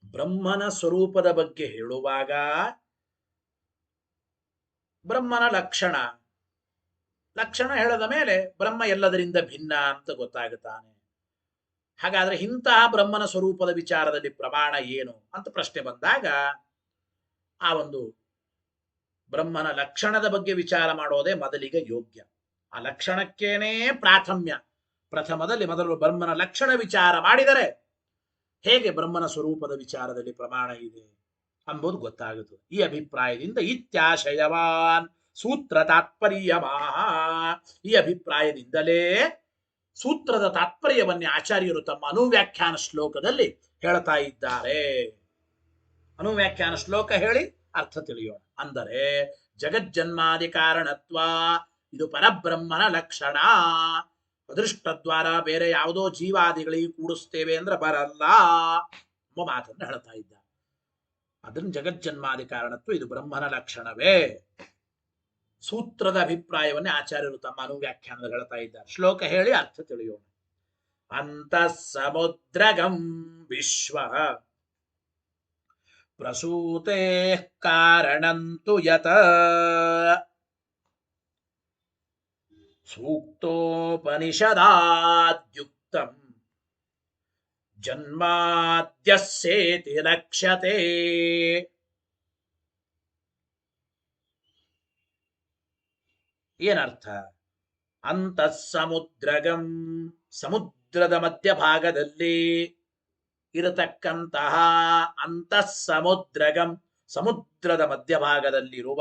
ಬ್ರಹ್ಮನ ಸ್ವರೂಪದ ಬಗ್ಗೆ ಹೇಳುವಾಗ ಬ್ರಹ್ಮನ ಲಕ್ಷಣ ಹೇಳದ ಮೇಲೆ ಬ್ರಹ್ಮ ಎಲ್ಲದರಿಂದ ಭಿನ್ನ ಅಂತ ಗೊತ್ತಾಗುತ್ತಾನೆ. ಹಾಗಾದ್ರೆ ಇಂತಹ ಬ್ರಹ್ಮನ ಸ್ವರೂಪದ ವಿಚಾರದಲ್ಲಿ ಪ್ರಮಾಣ ಏನು ಅಂತ ಪ್ರಶ್ನೆ ಬಂದಾಗ ಆ ಒಂದು ಬ್ರಹ್ಮನ ಲಕ್ಷಣದ ಬಗ್ಗೆ ವಿಚಾರ ಮಾಡೋದೇ ಮೊದಲಿಗೆ ಯೋಗ್ಯ. ಆ ಲಕ್ಷಣಕ್ಕೇನೇ ಪ್ರಾಥಮ್ಯ. ಪ್ರಥಮದಲ್ಲಿ ಮೊದಲು ಬ್ರಹ್ಮನ ಲಕ್ಷಣ ವಿಚಾರ ಮಾಡಿದರೆ ಹೇಗೆ ಬ್ರಹ್ಮನ ಸ್ವರೂಪದ ವಿಚಾರದಲ್ಲಿ ಪ್ರಮಾಣ ಇದೆ ಎಂಬುದು ಗೊತ್ತಾಗುತ್ತದೆ. ಈ ಅಭಿಪ್ರಾಯದಿಂದ ಇತ್ಯಾಶಯವಾನ್ ಸೂತ್ರ ತಾತ್ಪರ್ಯಮಾಹ ಈ ಅಭಿಪ್ರಾಯದಿಂದಲೇ ಸೂತ್ರದ ತಾತ್ಪರ್ಯವನ್ನೇ ಆಚಾರ್ಯರು ತಮ್ಮ ಅನುವ್ಯಾಖ್ಯಾನ ಶ್ಲೋಕದಲ್ಲಿ ಹೇಳ್ತಾ ಇದ್ದಾರೆ. ಅನುವ್ಯಾಖ್ಯಾನ ಶ್ಲೋಕ ಹೇಳಿ ಅರ್ಥ ತಿಳಿಯೋಣ. ಅಂದರೆ ಜಗಜ್ಜನ್ಮಾದಿ ಕಾರಣತ್ವ ಇದು ಪರಬ್ರಹ್ಮನ ಲಕ್ಷಣ. ಅದೃಷ್ಟದ್ವಾರ ಬೇರೆ ಯಾವುದೋ ಜೀವಾದಿಗಳಿಗೆ ಕೂಡಿಸ್ತೇವೆ ಅಂದ್ರೆ ಬರಲ್ಲ ಎಂಬ ಮಾತನ್ನು ಹೇಳ್ತಾ ಇದ್ದ. ಅದನ್ನು ಜಗಜ್ಜನ್ಮಾದಿ ಕಾರಣತ್ವ ಇದು ಬ್ರಹ್ಮನ ಲಕ್ಷಣವೇ. ಸೂತ್ರದ ಅಭಿಪ್ರಾಯವನ್ನೇ ಆಚಾರ್ಯರು ತಮ್ಮ ಅನುವ್ಯಾಖ್ಯಾನದಲ್ಲಿ ಹೇಳ್ತಾ ಇದ್ದಾರೆ. ಶ್ಲೋಕ ಹೇಳಿ ಅರ್ಥ ತಿಳಿಯೋಣ. ಅಂತಃ ಸಮುದ್ರಗಂ ವಿಶ್ವ ಪ್ರಸೂತೆ ಕಾರಣಂತು ಯತ ಸೂಕ್ತೋಪನಿಷದಾದ್ಯುಕ್ತಂ ಜನ್ಮಾದ್ಯಸ್ಯೇತಿ ಲಕ್ಷ್ಯತೆ. ಏನರ್ಥ? ಅಂತಃ ಸಮುದ್ರಗಂ ಸಮುದ್ರದ ಮಧ್ಯಭಾಗದಲ್ಲಿ ಇರತಕ್ಕಂತಹ ಅಂತಃ ಸಮುದ್ರಗಂ ಸಮುದ್ರದ ಮಧ್ಯಭಾಗದಲ್ಲಿರುವ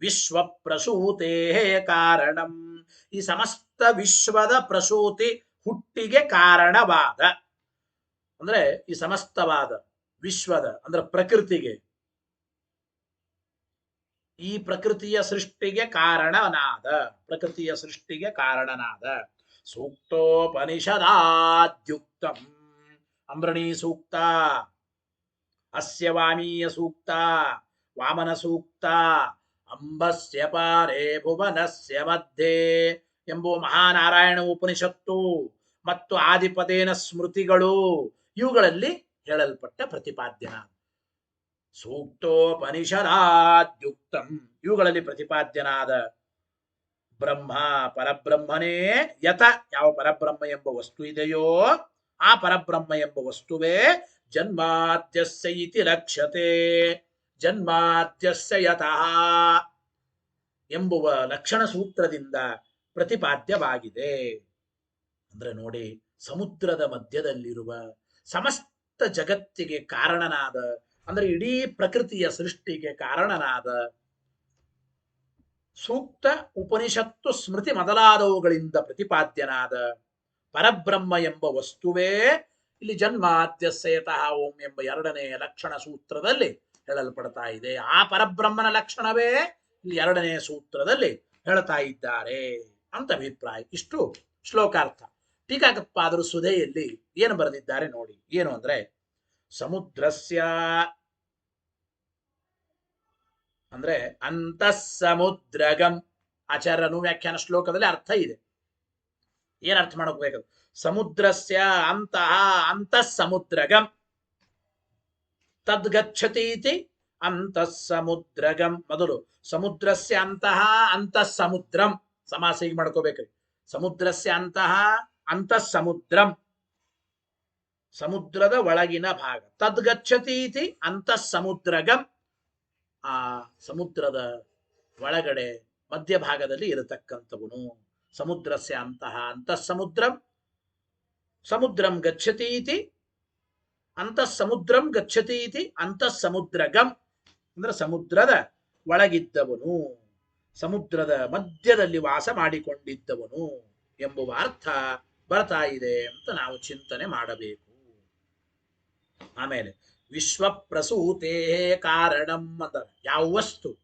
ವಿಶ್ವ ಪ್ರಸೂತೇ ಕಾರಣಂ ಈ ಸಮಸ್ತ ವಿಶ್ವದ ಪ್ರಸೂತಿ ಹುಟ್ಟಿಗೆ ಕಾರಣವಾದ ಅಂದ್ರೆ ಈ ಸಮಸ್ತವಾದ ವಿಶ್ವದ ಅಂದ್ರೆ ಪ್ರಕೃತಿಗೆ ಈ ಪ್ರಕೃತಿಯ ಸೃಷ್ಟಿಗೆ ಕಾರಣನಾದ ಸೂಕ್ತೋಪನಿಷದಾದ್ಯುಕ್ತಂ ಅಂಬ್ರಣಿ ಸೂಕ್ತ, ಅಸ್ಯ ವಾಮೀಯ ಸೂಕ್ತ, ವಾಮನ ಸೂಕ್ತ, ಅಂಬಸ್ಯ ಪಾರೇ ಭುವನಸ್ಯ ಮಧ್ಯೆ ಎಂಬುವ ಮಹಾನಾರಾಯಣ ಉಪನಿಷತ್ತು ಮತ್ತು ಆದಿಪದೇನ ಸ್ಮೃತಿಗಳು ಇವುಗಳಲ್ಲಿ ಹೇಳಲ್ಪಟ್ಟ ಪ್ರತಿಪಾದ್ಯನ ಸೂಕ್ತೋಪನಿಷದಾದ್ಯುಕ್ತಂ ಇವುಗಳಲ್ಲಿ ಪ್ರತಿಪಾದ್ಯನಾದ ಬ್ರಹ್ಮ ಪರಬ್ರಹ್ಮನೇ ಯತ ಯಾವ ಪರಬ್ರಹ್ಮ ಎಂಬ ವಸ್ತು ಇದೆಯೋ ಆ ಪರಬ್ರಹ್ಮ ಎಂಬ ವಸ್ತುವೇ ಜನ್ಮಾದ್ಯಸ್ಯ ಇತಿ ಲಕ್ಷ್ಯತೆ ಜನ್ಮಾದ್ಯಸ್ಯ ಯತಃ ಎಂಬುವ ಲಕ್ಷಣ ಸೂತ್ರದಿಂದ ಪ್ರತಿಪಾದ್ಯವಾಗಿದೆ. ಅಂದ್ರೆ ನೋಡಿ, ಸಮುದ್ರದ ಮಧ್ಯದಲ್ಲಿರುವ ಸಮಸ್ತ ಜಗತ್ತಿಗೆ ಕಾರಣನಾದ ಅಂದ್ರೆ ಇಡೀ ಪ್ರಕೃತಿಯ ಸೃಷ್ಟಿಗೆ ಕಾರಣನಾದ ಸೂಕ್ತ ಉಪನಿಷತ್ತು ಸ್ಮೃತಿ ಮೊದಲಾದವುಗಳಿಂದ ಪ್ರತಿಪಾದ್ಯನಾದ ಪರಬ್ರಹ್ಮ ಎಂಬ ವಸ್ತುವೇ ಇಲ್ಲಿ ಜನ್ಮಾದ್ಯಸ್ಯತಃ ಓಂ ಎಂಬ ಎರಡನೇ ಲಕ್ಷಣ ಸೂತ್ರದಲ್ಲಿ ಹೇಳಲ್ಪಡ್ತಾ ಇದೆ. ಆ ಪರಬ್ರಹ್ಮನ ಲಕ್ಷಣವೇ ಇಲ್ಲಿ ಎರಡನೇ ಸೂತ್ರದಲ್ಲಿ ಹೇಳ್ತಾ ಇದ್ದಾರೆ ಅಂತ ಅಭಿಪ್ರಾಯ. ಇಷ್ಟು ಶ್ಲೋಕಾರ್ಥ. ಟೀಕಾಕೃತ್ಪಾದರು ಸುಧೆಯಲ್ಲಿ ಏನು ಬರೆದಿದ್ದಾರೆ ನೋಡಿ. ಏನು ಅಂದ್ರೆ ಸಮುದ್ರಸ್ಯ ಅಂದ್ರೆ ಅಂತಃ ಸಮುದ್ರಗಂ ಆಚಾರ್ಯನು ವ್ಯಾಖ್ಯಾನ ಶ್ಲೋಕದಲ್ಲಿ ಅರ್ಥ ಇದೆ. ಏನ್ ಅರ್ಥ ಮಾಡಬೇಕು? ಸಮುದ್ರಸ್ಯ ಅಂತಃ ಸಮುದ್ರಗಂ ತದ್ಗಚ್ಚತಿ ಇತಿ ಅಂತಃ ಸಮುದ್ರಗಂ. ಮೊದಲು ಸಮುದ್ರಸ್ಯ ಅಂತಃ ಸಮುದ್ರಂ ಸಮಾಸ ಹೀಗೆ ಮಾಡ್ಕೋಬೇಕ್ರಿ. ಸಮುದ್ರಸ್ಯ ಅಂತಃ ಸಮುದ್ರಂ ಸಮುದ್ರದ ಒಳಗಿನ ಭಾಗ. ತದ್ಗಚ್ಚತಿ ಇತಿ ಅಂತಃ ಸಮುದ್ರಗಂ ಆ ಸಮುದ್ರದ ಒಳಗಡೆ ಮಧ್ಯಭಾಗದಲ್ಲಿ ಇರತಕ್ಕಂಥವನು. ಸಮುದ್ರಸ್ಯ ಅಂತಃ ಅಂತಃ ಸಮುದ್ರಂ, ಸಮುದ್ರಂ ಗಚ್ಚತಿ ಇತಿ ಅಂತಃ ಸಮುದ್ರಂ ಗಚ್ಚತಿ ಇತಿ ಅಂತಃ ಸಮುದ್ರಗಂ ಅಂದ್ರೆ ಸಮುದ್ರದ ಒಳಗಿದ್ದವನು, ಸಮುದ್ರದ ಮಧ್ಯದಲ್ಲಿ ವಾಸ ಮಾಡಿಕೊಂಡಿದ್ದವನು ಎಂಬುವ ಅರ್ಥ ಬರ್ತಾ ಇದೆ ಅಂತ ನಾವು ಚಿಂತನೆ ಮಾಡಬೇಕು. ಆಮೇಲೆ ವಿಶ್ವ ಪ್ರಸೂತೇ ಕಾರಣಂ ಅಂತ ಯಾವ ವಸ್ತು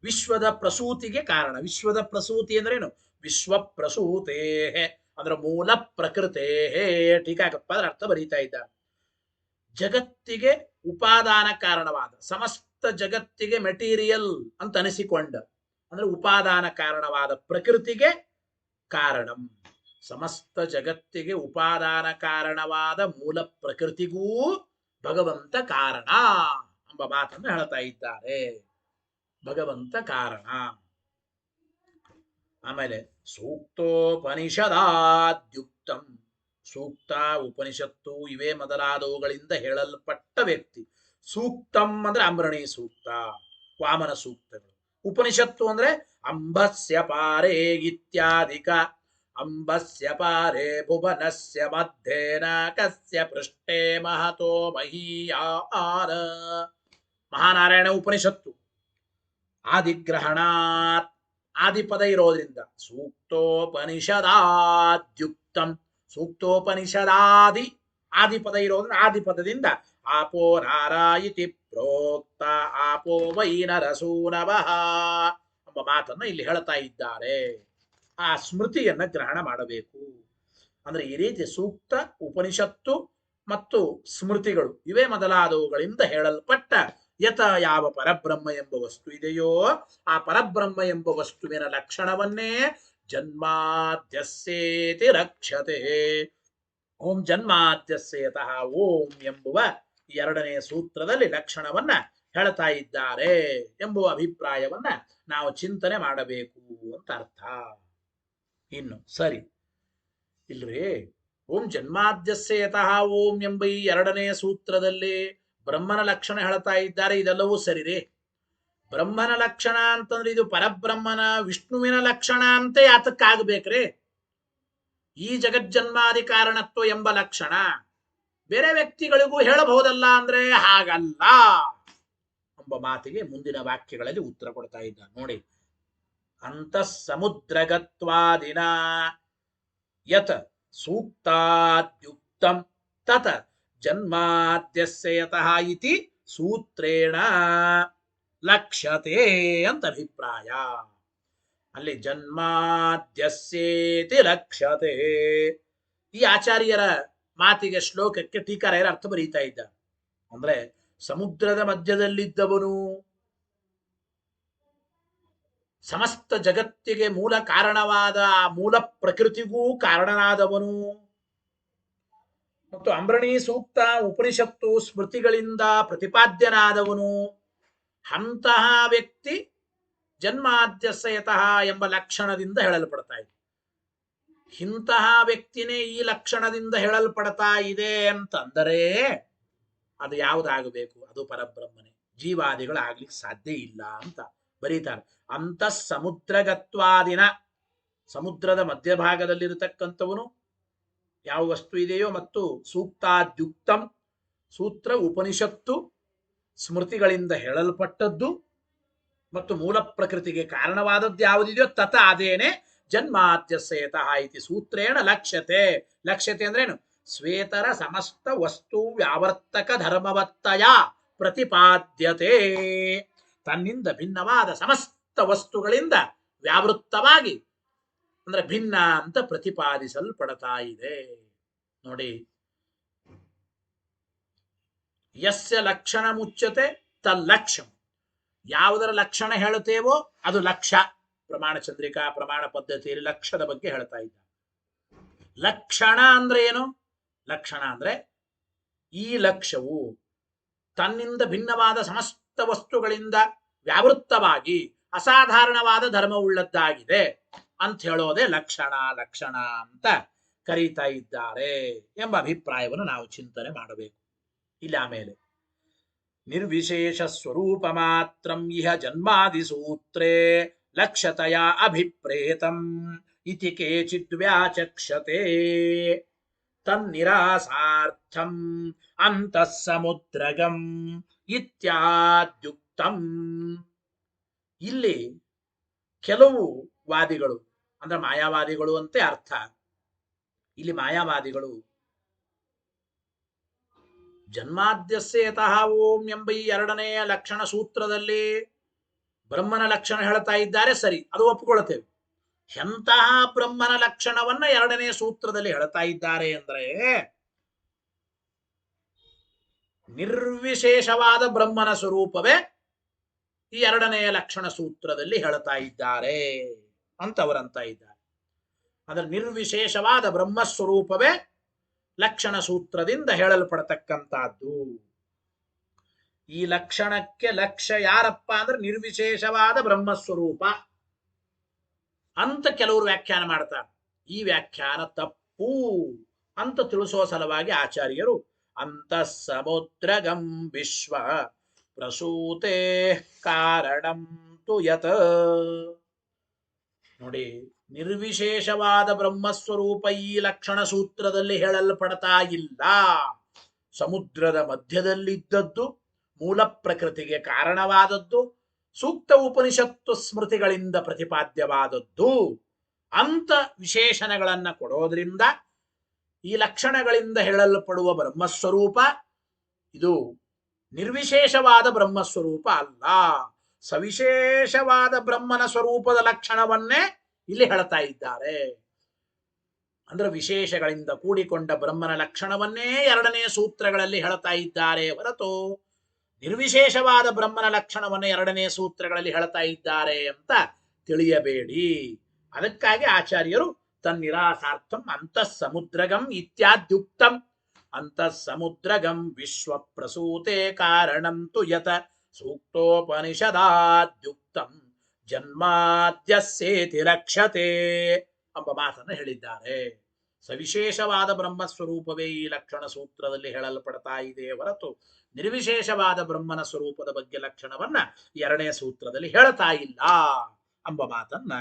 ವಿಶ್ವದ ಪ್ರಸೂತಿಗೆ ಕಾರಣ. ವಿಶ್ವದ ಪ್ರಸೂತಿ ಅಂದ್ರೇನು? ವಿಶ್ವ ಪ್ರಸೂತೇ ಅಂದ್ರೆ ಮೂಲ ಪ್ರಕೃತೇ. ಟೀಕಾಕಪ್ಪ ಅದ್ರ ಅರ್ಥ ಬರೀತಾ ಇದ್ದ. ಜಗತ್ತಿಗೆ ಉಪಾದಾನ ಕಾರಣವಾದ, ಸಮಸ್ತ ಜಗತ್ತಿಗೆ ಮೆಟೀರಿಯಲ್ ಅಂತ ಅನಿಸಿಕೊಂಡ ಅಂದ್ರೆ ಉಪಾದಾನ ಕಾರಣವಾದ ಪ್ರಕೃತಿಗೆ ಕಾರಣಂ. ಸಮಸ್ತ ಜಗತ್ತಿಗೆ ಉಪಾದಾನ ಕಾರಣವಾದ ಮೂಲ ಪ್ರಕೃತಿಗೂ ಭಗವಂತ ಕಾರಣ ಎಂಬ ಮಾತನ್ನು ಹೇಳ್ತಾ ಇದ್ದಾರೆ. ಭಗವಂತ ಕಾರಣ. ಆಮೇಲೆ ಸೂಕ್ತೋಪನಿಷದಾದ್ಯುಕ್ತಂ, ಸೂಕ್ತ ಉಪನಿಷತ್ತು ಇವೇ ಮೊದಲಾದವುಗಳಿಂದ ಹೇಳಲ್ಪಟ್ಟ ವ್ಯಕ್ತಿ. ಸೂಕ್ತಂ ಅಂದ್ರೆ ಅಂಬರಣಿ ಸೂಕ್ತ, ವಾಮನ ಸೂಕ್ತಗಳು. ಉಪನಿಷತ್ತು ಅಂದ್ರೆ ಅಂಬಸ್ಯ ಪಾರೇ ಇತ್ಯಾದಿಕ. ಅಂಬಸ್ಯ ಪಾರೇ ಭುವನಸ್ಯ ಮಧ್ಯೇನ ಕಸ್ಯ ಪೃಷ್ಠೇ ಮಹತೋ ಮಹೀಯಾನ. ಮಹಾನಾರಾಯಣ ಉಪನಿಷತ್ತು. ಆದಿಗ್ರಹಣಾತ್ ಆದಿಪದ ಇರೋದ್ರಿಂದ ಸೂಕ್ತೋಪನಿಷದಾದ್ಯುಕ್ತಂ. ಸೂಕ್ತೋಪನಿಷದಾದಿ ಆದಿಪದ ಇರೋದ್ರಿಂದ ಆದಿಪದದಿಂದ ಆಪೋ ನಾರಾಯಿತಿ ಪ್ರೋಕ್ತ ಆಪೋ ವೈ ನರಸೂನವಃ ಎಂಬ ಮಾತನ್ನು ಇಲ್ಲಿ ಹೇಳ್ತಾ ಇದ್ದಾರೆ. ಆ ಸ್ಮೃತಿಯನ್ನ ಗ್ರಹಣ ಮಾಡಬೇಕು. ಅಂದ್ರೆ ಈ ರೀತಿ ಸೂಕ್ತ, ಉಪನಿಷತ್ತು ಮತ್ತು ಸ್ಮೃತಿಗಳು ಇವೇ ಮೊದಲಾದವುಗಳಿಂದ ಹೇಳಲ್ಪಟ್ಟ ಯತ ಯಾವ ಪರಬ್ರಹ್ಮ ಎಂಬ ವಸ್ತು ಇದೆಯೋ ಆ ಪರಬ್ರಹ್ಮ ಎಂಬ ವಸ್ತುವಿನ ಲಕ್ಷಣವನ್ನೇ ಜನ್ಮಾದ್ಯಸ್ಯೇತಿ ರಕ್ಷತೆ. ಓಂ ಜನ್ಮಾದ್ಯಸ್ಯೇತಃ ಓಂ ಎಂಬುವ ಎರಡನೇ ಸೂತ್ರದಲ್ಲಿ ಲಕ್ಷಣವನ್ನ ಹೇಳ್ತಾ ಇದ್ದಾರೆ ಎಂಬುವ ಅಭಿಪ್ರಾಯವನ್ನ ನಾವು ಚಿಂತನೆ ಮಾಡಬೇಕು ಅಂತ ಅರ್ಥ. ಇನ್ನು ಸರಿ ಇಲ್ರಿ, ಓಂ ಜನ್ಮಾದ್ಯಸ್ಯೇತಃ ಓಂ ಎಂಬ ಈ ಎರಡನೇ ಸೂತ್ರದಲ್ಲಿ ಬ್ರಹ್ಮನ ಲಕ್ಷಣ ಹೇಳ್ತಾ ಇದ್ದಾರೆ. ಇದೆಲ್ಲವೂ ಸರಿರೇ. ಬ್ರಹ್ಮನ ಲಕ್ಷಣ ಅಂತಂದ್ರೆ ಇದು ಪರಬ್ರಹ್ಮನ ವಿಷ್ಣುವಿನ ಲಕ್ಷಣ ಅಂತ ಯಾತಕ್ಕಾಗಬೇಕ್ರಿ? ಈ ಜಗಜ್ಜನ್ಮಾದಿ ಕಾರಣತ್ವ ಎಂಬ ಲಕ್ಷಣ ಬೇರೆ ವ್ಯಕ್ತಿಗಳಿಗೂ ಹೇಳಬಹುದಲ್ಲ ಅಂದ್ರೆ ಹಾಗಲ್ಲ ಎಂಬ ಮಾತಿಗೆ ಮುಂದಿನ ವಾಕ್ಯಗಳಲ್ಲಿ ಉತ್ತರ ಕೊಡ್ತಾ ಇದ್ದ ನೋಡಿ. ಅಂತಃ ಸಮುದ್ರಗತ್ವಾದಿನ ಯತ್ ಸೂಕ್ತಾದ್ಯುಕ್ತಂ ತತ ಜನ್ಮಾದ್ಯಸ್ಯತಃ ಇತಿ ಸೂತ್ರೇಣ ಲಕ್ಷ್ಯತೆ ಅಂತ ಅಭಿಪ್ರಾಯ. ಅಲ್ಲಿ ಜನ್ಮಾದ್ಯಸ್ಯೇತಿ ಲಕ್ಷ್ಯತೆ ಈ ಆಚಾರ್ಯರ ಮಾತಿಗೆ ಶ್ಲೋಕಕ್ಕೆ ಟೀಕಾರಾಯರ ಅರ್ಥ ಬರೀತಾ ಇದ್ದ. ಅಂದ್ರೆ ಸಮುದ್ರದ ಮಧ್ಯದಲ್ಲಿದ್ದವನು, ಸಮಸ್ತ ಜಗತ್ತಿಗೆ ಮೂಲ ಕಾರಣವಾದ ಮೂಲ ಪ್ರಕೃತಿಗೂ ಕಾರಣನಾದವನು ಮತ್ತು ಅಂಬರಣಿ ಸೂಕ್ತ ಉಪನಿಷತ್ತು ಸ್ಮೃತಿಗಳಿಂದ ಪ್ರತಿಪಾದ್ಯನಾದವನು. ಅಂತಹ ವ್ಯಕ್ತಿ ಜನ್ಮಾದ್ಯಸ್ಯತಃ ಎಂಬ ಲಕ್ಷಣದಿಂದ ಹೇಳಲ್ಪಡ್ತಾ ಇದೆ. ಇಂತಹ ವ್ಯಕ್ತಿನೇ ಈ ಲಕ್ಷಣದಿಂದ ಹೇಳಲ್ಪಡ್ತಾ ಇದೆ ಅಂತಂದರೆ ಅದು ಯಾವುದಾಗಬೇಕು? ಅದು ಪರಬ್ರಹ್ಮನೇ. ಜೀವಾದಿಗಳಾಗ್ಲಿಕ್ಕೆ ಸಾಧ್ಯ ಇಲ್ಲ ಅಂತ ಬರೀತಾರೆ. ಅಂತಃ ಸಮುದ್ರಗತ್ವಾದಿನ, ಸಮುದ್ರದ ಮಧ್ಯಭಾಗದಲ್ಲಿರತಕ್ಕಂಥವನು ಯಾವ ವಸ್ತು ಇದೆಯೋ ಮತ್ತು ಸೂಕ್ತಾದ್ಯುಕ್ತಂ ಸೂತ್ರ ಉಪನಿಷತ್ತು ಸ್ಮೃತಿಗಳಿಂದ ಹೇಳಲ್ಪಟ್ಟದ್ದು ಮತ್ತು ಮೂಲ ಪ್ರಕೃತಿಗೆ ಕಾರಣವಾದದ್ದು ಯಾವುದಿದೆಯೋ ತತ ಅದೇನೆ ಜನ್ಮಾದ್ಯಸ್ಯತಃ ಇತಿ ಸೂತ್ರೇಣ ಲಕ್ಷ್ಯತೆ. ಲಕ್ಷ್ಯತೆ ಅಂದ್ರೇನು? ಶ್ವೇತರ ಸಮಸ್ತ ವಸ್ತು ವ್ಯಾವರ್ತಕ ಧರ್ಮವತ್ತಯ ಪ್ರತಿಪಾದ್ಯತೆ. ತನ್ನಿಂದ ಭಿನ್ನವಾದ ಸಮಸ್ತ ವಸ್ತುಗಳಿಂದ ವ್ಯಾವೃತ್ತವಾಗಿ ಅಂದ್ರೆ ಭಿನ್ನ ಅಂತ ಪ್ರತಿಪಾದಿಸಲ್ಪಡ್ತಾ ಇದೆ ನೋಡಿ. ಯಸ್ಯ ಲಕ್ಷಣ ಮುಚ್ಚತೆ ತಲ್ಲಕ್ಷಂ. ಯಾವುದರ ಲಕ್ಷಣ ಹೇಳುತ್ತೇವೋ ಅದು ಲಕ್ಷ್ಯ. ಪ್ರಮಾಣ ಚಂದ್ರಿಕಾ ಪ್ರಮಾಣ ಪದ್ಧತಿಯಲ್ಲಿ ಲಕ್ಷ್ಯದ ಬಗ್ಗೆ ಹೇಳ್ತಾ ಇದ್ದ. ಲಕ್ಷಣ ಅಂದ್ರೆ ಏನು? ಲಕ್ಷಣ ಅಂದ್ರೆ ಈ ಲಕ್ಷ್ಯವು ತನ್ನಿಂದ ಭಿನ್ನವಾದ ಸಮಸ್ತ ವಸ್ತುಗಳಿಂದ ವ್ಯಾವೃತ್ತವಾಗಿ ಅಸಾಧಾರಣವಾದ ಧರ್ಮವುಳ್ಳದ್ದಾಗಿದೆ ಅಂತ ಹೇಳೋದೇ ಲಕ್ಷಣ. ಲಕ್ಷಣ ಅಂತ ಕರೀತಾ ಇದ್ದಾರೆ ಎಂಬ ಅಭಿಪ್ರಾಯವನ್ನು ನಾವು ಚಿಂತನೆ ಮಾಡಬೇಕು. ಇಲ್ಲ ಆಮೇಲೆ ನಿರ್ವಿಶೇಷ ಸ್ವರೂಪ ಮಾತ್ರಂ ಇಹ ಜನ್ಮಾದಿ ಸೂತ್ರೇ ಲಕ್ಷ್ಯತಯ ಅಭಿಪ್ರೇತಂ ಇತಿ ಕೇಚಿದ್ ವ್ಯಾಚಕ್ಷತೆ ತನ್ನಿರಾಸಾರ್ಥಂ ಅಂತಃ ಸಮುದ್ರಗಂ ಇತ್ಯಾದ್ಯುಕ್ತಂ. ಇಲ್ಲಿ ಕೆಲವು ವಾದಿಗಳು ಅಂದ್ರೆ ಮಾಯಾವಾದಿಗಳು ಅಂತೆ ಅರ್ಥ. ಇಲ್ಲಿ ಮಾಯಾವಾದಿಗಳು ಜನ್ಮಾದ್ಯಸ್ಯೇತಃ ಓಂ ಎಂಬ ಈ ಎರಡನೆಯ ಲಕ್ಷಣ ಸೂತ್ರದಲ್ಲಿ ಬ್ರಹ್ಮನ ಲಕ್ಷಣ ಹೇಳ್ತಾ ಇದ್ದಾರೆ, ಸರಿ, ಅದು ಒಪ್ಪಿಕೊಳ್ತೇವೆ. ಎಂತಹ ಬ್ರಹ್ಮನ ಲಕ್ಷಣವನ್ನ ಎರಡನೇ ಸೂತ್ರದಲ್ಲಿ ಹೇಳ್ತಾ ಇದ್ದಾರೆ ಅಂದ್ರೆ ನಿರ್ವಿಶೇಷವಾದ ಬ್ರಹ್ಮನ ಸ್ವರೂಪವೇ ಈ ಎರಡನೆಯ ಲಕ್ಷಣ ಸೂತ್ರದಲ್ಲಿ ಹೇಳ್ತಾ ಇದ್ದಾರೆ ಅಂತವರಂತ ಇದ್ದಾರೆ. ಅದರ ನಿರ್ವಿಶೇಷವಾದ ಬ್ರಹ್ಮಸ್ವರೂಪವೇ ಲಕ್ಷಣ ಸೂತ್ರದಿಂದ ಹೇಳಲ್ಪಡತಕ್ಕಂಥದ್ದು. ಈ ಲಕ್ಷಣಕ್ಕೆ ಲಕ್ಷ್ಯ ಯಾರಪ್ಪ ಅಂದ್ರೆ ನಿರ್ವಿಶೇಷವಾದ ಬ್ರಹ್ಮಸ್ವರೂಪ ಅಂತ ಕೆಲವರು ವ್ಯಾಖ್ಯಾನ ಮಾಡ್ತಾರೆ. ಈ ವ್ಯಾಖ್ಯಾನ ತಪ್ಪು ಅಂತ ತಿಳಿಸೋ ಸಲುವಾಗಿ ಆಚಾರ್ಯರು ಅಂತಃ ಸಮುದ್ರಗಂ ವಿಶ್ವ ಪ್ರಸೂತೆ ಕಾರಣಂ ತು ಯತ್. ನೋಡಿ, ನಿರ್ವಿಶೇಷವಾದ ಬ್ರಹ್ಮಸ್ವರೂಪ ಈ ಲಕ್ಷಣ ಸೂತ್ರದಲ್ಲಿ ಹೇಳಲ್ಪಡ್ತಾ ಇಲ್ಲ. ಸಮುದ್ರದ ಮಧ್ಯದಲ್ಲಿದ್ದದ್ದು, ಮೂಲ ಪ್ರಕೃತಿಗೆ ಕಾರಣವಾದದ್ದು, ಸೂಕ್ತ ಉಪನಿಷತ್ತು ಸ್ಮೃತಿಗಳಿಂದ ಪ್ರತಿಪಾದ್ಯವಾದದ್ದು ಅಂತ ವಿಶೇಷಣಗಳನ್ನ ಕೊಡೋದ್ರಿಂದ ಈ ಲಕ್ಷಣಗಳಿಂದ ಹೇಳಲ್ಪಡುವ ಬ್ರಹ್ಮಸ್ವರೂಪ ಇದು ನಿರ್ವಿಶೇಷವಾದ ಬ್ರಹ್ಮಸ್ವರೂಪ ಅಲ್ಲ, ಸವಿಶೇಷವಾದ ಬ್ರಹ್ಮನ ಸ್ವರೂಪದ ಲಕ್ಷಣವನ್ನೇ ಇಲ್ಲಿ ಹೇಳ್ತಾ ಇದ್ದಾರೆ. ಅಂದ್ರೆ ವಿಶೇಷಗಳಿಂದ ಕೂಡಿಕೊಂಡ ಬ್ರಹ್ಮನ ಲಕ್ಷಣವನ್ನೇ ಎರಡನೇ ಸೂತ್ರಗಳಲ್ಲಿ ಹೇಳ್ತಾ ಇದ್ದಾರೆ ಹೊರತು ನಿರ್ವಿಶೇಷವಾದ ಬ್ರಹ್ಮನ ಲಕ್ಷಣವನ್ನು ಎರಡನೇ ಸೂತ್ರಗಳಲ್ಲಿ ಹೇಳ್ತಾ ಇದ್ದಾರೆ ಅಂತ ತಿಳಿಯಬೇಡಿ. ಅದಕ್ಕಾಗಿ ಆಚಾರ್ಯರು ತನ್ನಿರಾಸಾರ್ಥಂ ಅಂತಃ ಸಮುದ್ರಗಂ ಇತ್ಯಾದ್ಯುಕ್ತಂ. ಅಂತಃ ಸಮುದ್ರಗಂ ವಿಶ್ವ ಪ್ರಸೂತೆ ಕಾರಣಂ ತು ಯತ ಸೂಕ್ತೋಪನಿಷದಾದ್ಯುಕ್ತಂ ಜನ್ಮಾದ್ಯಸ್ಯೇತಿ ಲಕ್ಷ್ಯತೆ ಎಂಬ ಮಾತನ್ನು ಹೇಳಿದ್ದಾರೆ. ಸವಿಶೇಷವಾದ ಬ್ರಹ್ಮಸ್ವರೂಪವೇ ಈ ಲಕ್ಷಣ ಸೂತ್ರದಲ್ಲಿ ಹೇಳಲ್ಪಡ್ತಾ ಇದೆ ಹೊರತು ನಿರ್ವಿಶೇಷವಾದ ಬ್ರಹ್ಮನ ಸ್ವರೂಪದ ಬಗ್ಗೆ ಲಕ್ಷಣವನ್ನ ಎರಡನೇ ಸೂತ್ರದಲ್ಲಿ ಹೇಳ್ತಾ ಇಲ್ಲ ಎಂಬ ಮಾತನ್ನ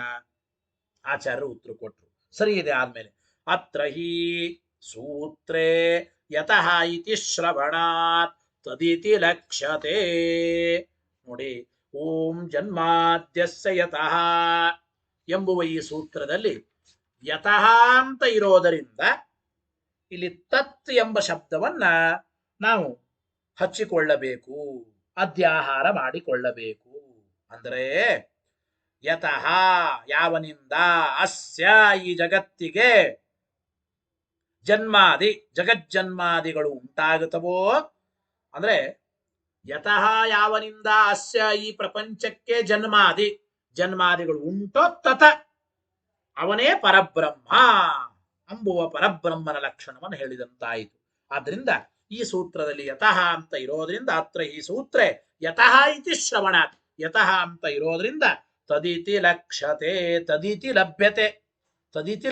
ಆಚಾರ್ಯರು ಉತ್ತರ ಕೊಟ್ಟರು. ಸರಿ ಇದೆ. ಆದ್ಮೇಲೆ ಅತ್ರ ಹಿ ಸೂತ್ರೇ ಯತಃ ಇತಿ ಶ್ರವಣಾತ್ ತದಿತಿ ಲಕ್ಷ್ಯತೆ. ನೋಡಿ, ಓಂ ಜನ್ಮಾದ್ಯಸ್ಯ ಯತಃ ಎಂಬುವ ಈ ಸೂತ್ರದಲ್ಲಿ ಯತಃ ಅಂತ ಇರೋದರಿಂದ ಇಲ್ಲಿ ತತ್ ಎಂಬ ಶಬ್ದವನ್ನ ನಾವು ಹಚ್ಚಿಕೊಳ್ಳಬೇಕು, ಅಧ್ಯಾಹಾರ ಮಾಡಿಕೊಳ್ಳಬೇಕು. ಅಂದರೆ ಯತಃ ಯಾವನಿಂದ ಅಸ್ಯ ಈ ಜಗತ್ತಿಗೆ ಜನ್ಮಾದಿ ಜಗಜ್ಜನ್ಮಾದಿಗಳು ಉಂಟಾಗುತ್ತವೋ, ಅಂದ್ರೆ ಯತಃ ಯಾವನಿಂದ ಅಸ್ಯ ಈ ಪ್ರಪಂಚಕ್ಕೆ ಜನ್ಮಾದಿಗಳು ಉಂಟೋ ತತ ಅವನೇ ಪರಬ್ರಹ್ಮ ಎಂಬುವ ಪರಬ್ರಹ್ಮನ ಲಕ್ಷಣವನ್ನು ಹೇಳಿದಂತಾಯಿತು. ಆದ್ರಿಂದ ಈ ಸೂತ್ರದಲ್ಲಿ ಯತಃ ಅಂತ ಇರೋದ್ರಿಂದ ಅತ್ರ ಈ ಸೂತ್ರೇ ಯತಃ ಇತಿ ಶ್ರವಣಾತ್, ಯತಃ ಅಂತ ಇರೋದ್ರಿಂದ ತದಿತಿ ಲಕ್ಷ್ಯತೆ, ತದಿತಿ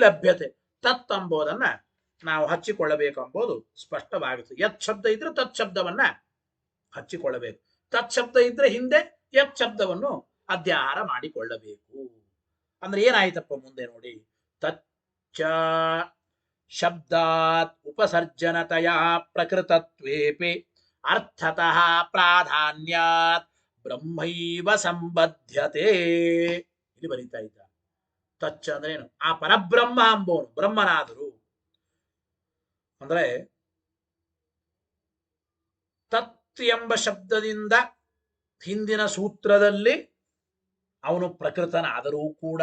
ಲಭ್ಯತೆ ತತ್ ಎಂಬುದನ್ನ ನಾವು ಹಚ್ಚಿಕೊಳ್ಳಬೇಕೆಂಬುದು ಸ್ಪಷ್ಟವಾಗುತ್ತೆ. ಯತ್ ಶಬ್ದ ಇದ್ರೆ ತತ್ ಶಬ್ದವನ್ನ ಹಚ್ಚಿಕೊಳ್ಳಬೇಕು, ತತ್ ಶಬ್ದ ಇದ್ರೆ ಹಿಂದೆ ಯತ್ ಶಬ್ದವನ್ನು ಅಧ್ಯಾಹಾರ ಮಾಡಿಕೊಳ್ಳಬೇಕು. ಅಂದ್ರೆ ಏನಾಯ್ತಪ್ಪ ಮುಂದೆ ನೋಡಿ, ತಚ್ಚ ಶಬ್ದಾತ್ ಉಪಸರ್ಜನತೆಯ ಪ್ರಕೃತತ್ವೇಪಿ ಅರ್ಥತಃ ಪ್ರಾಧಾನ್ಯಾತ್ ಬ್ರಹ್ಮೈವ ಸಂಬದ್ಧತೆ. ಇಲ್ಲಿ ಬರೀತಾ ಇದ್ದ ತಚ್ಚ ಅಂದ್ರೆ ಏನು, ಆ ಪರಬ್ರಹ್ಮ ಎಂಬುವನು ಬ್ರಹ್ಮನಾದರು. ಅಂದ್ರೆ ತತ್ ಎಂಬ ಶಬ್ದದಿಂದ ಹಿಂದಿನ ಸೂತ್ರದಲ್ಲಿ ಅವನು ಪ್ರಕೃತನಾದರೂ ಕೂಡ,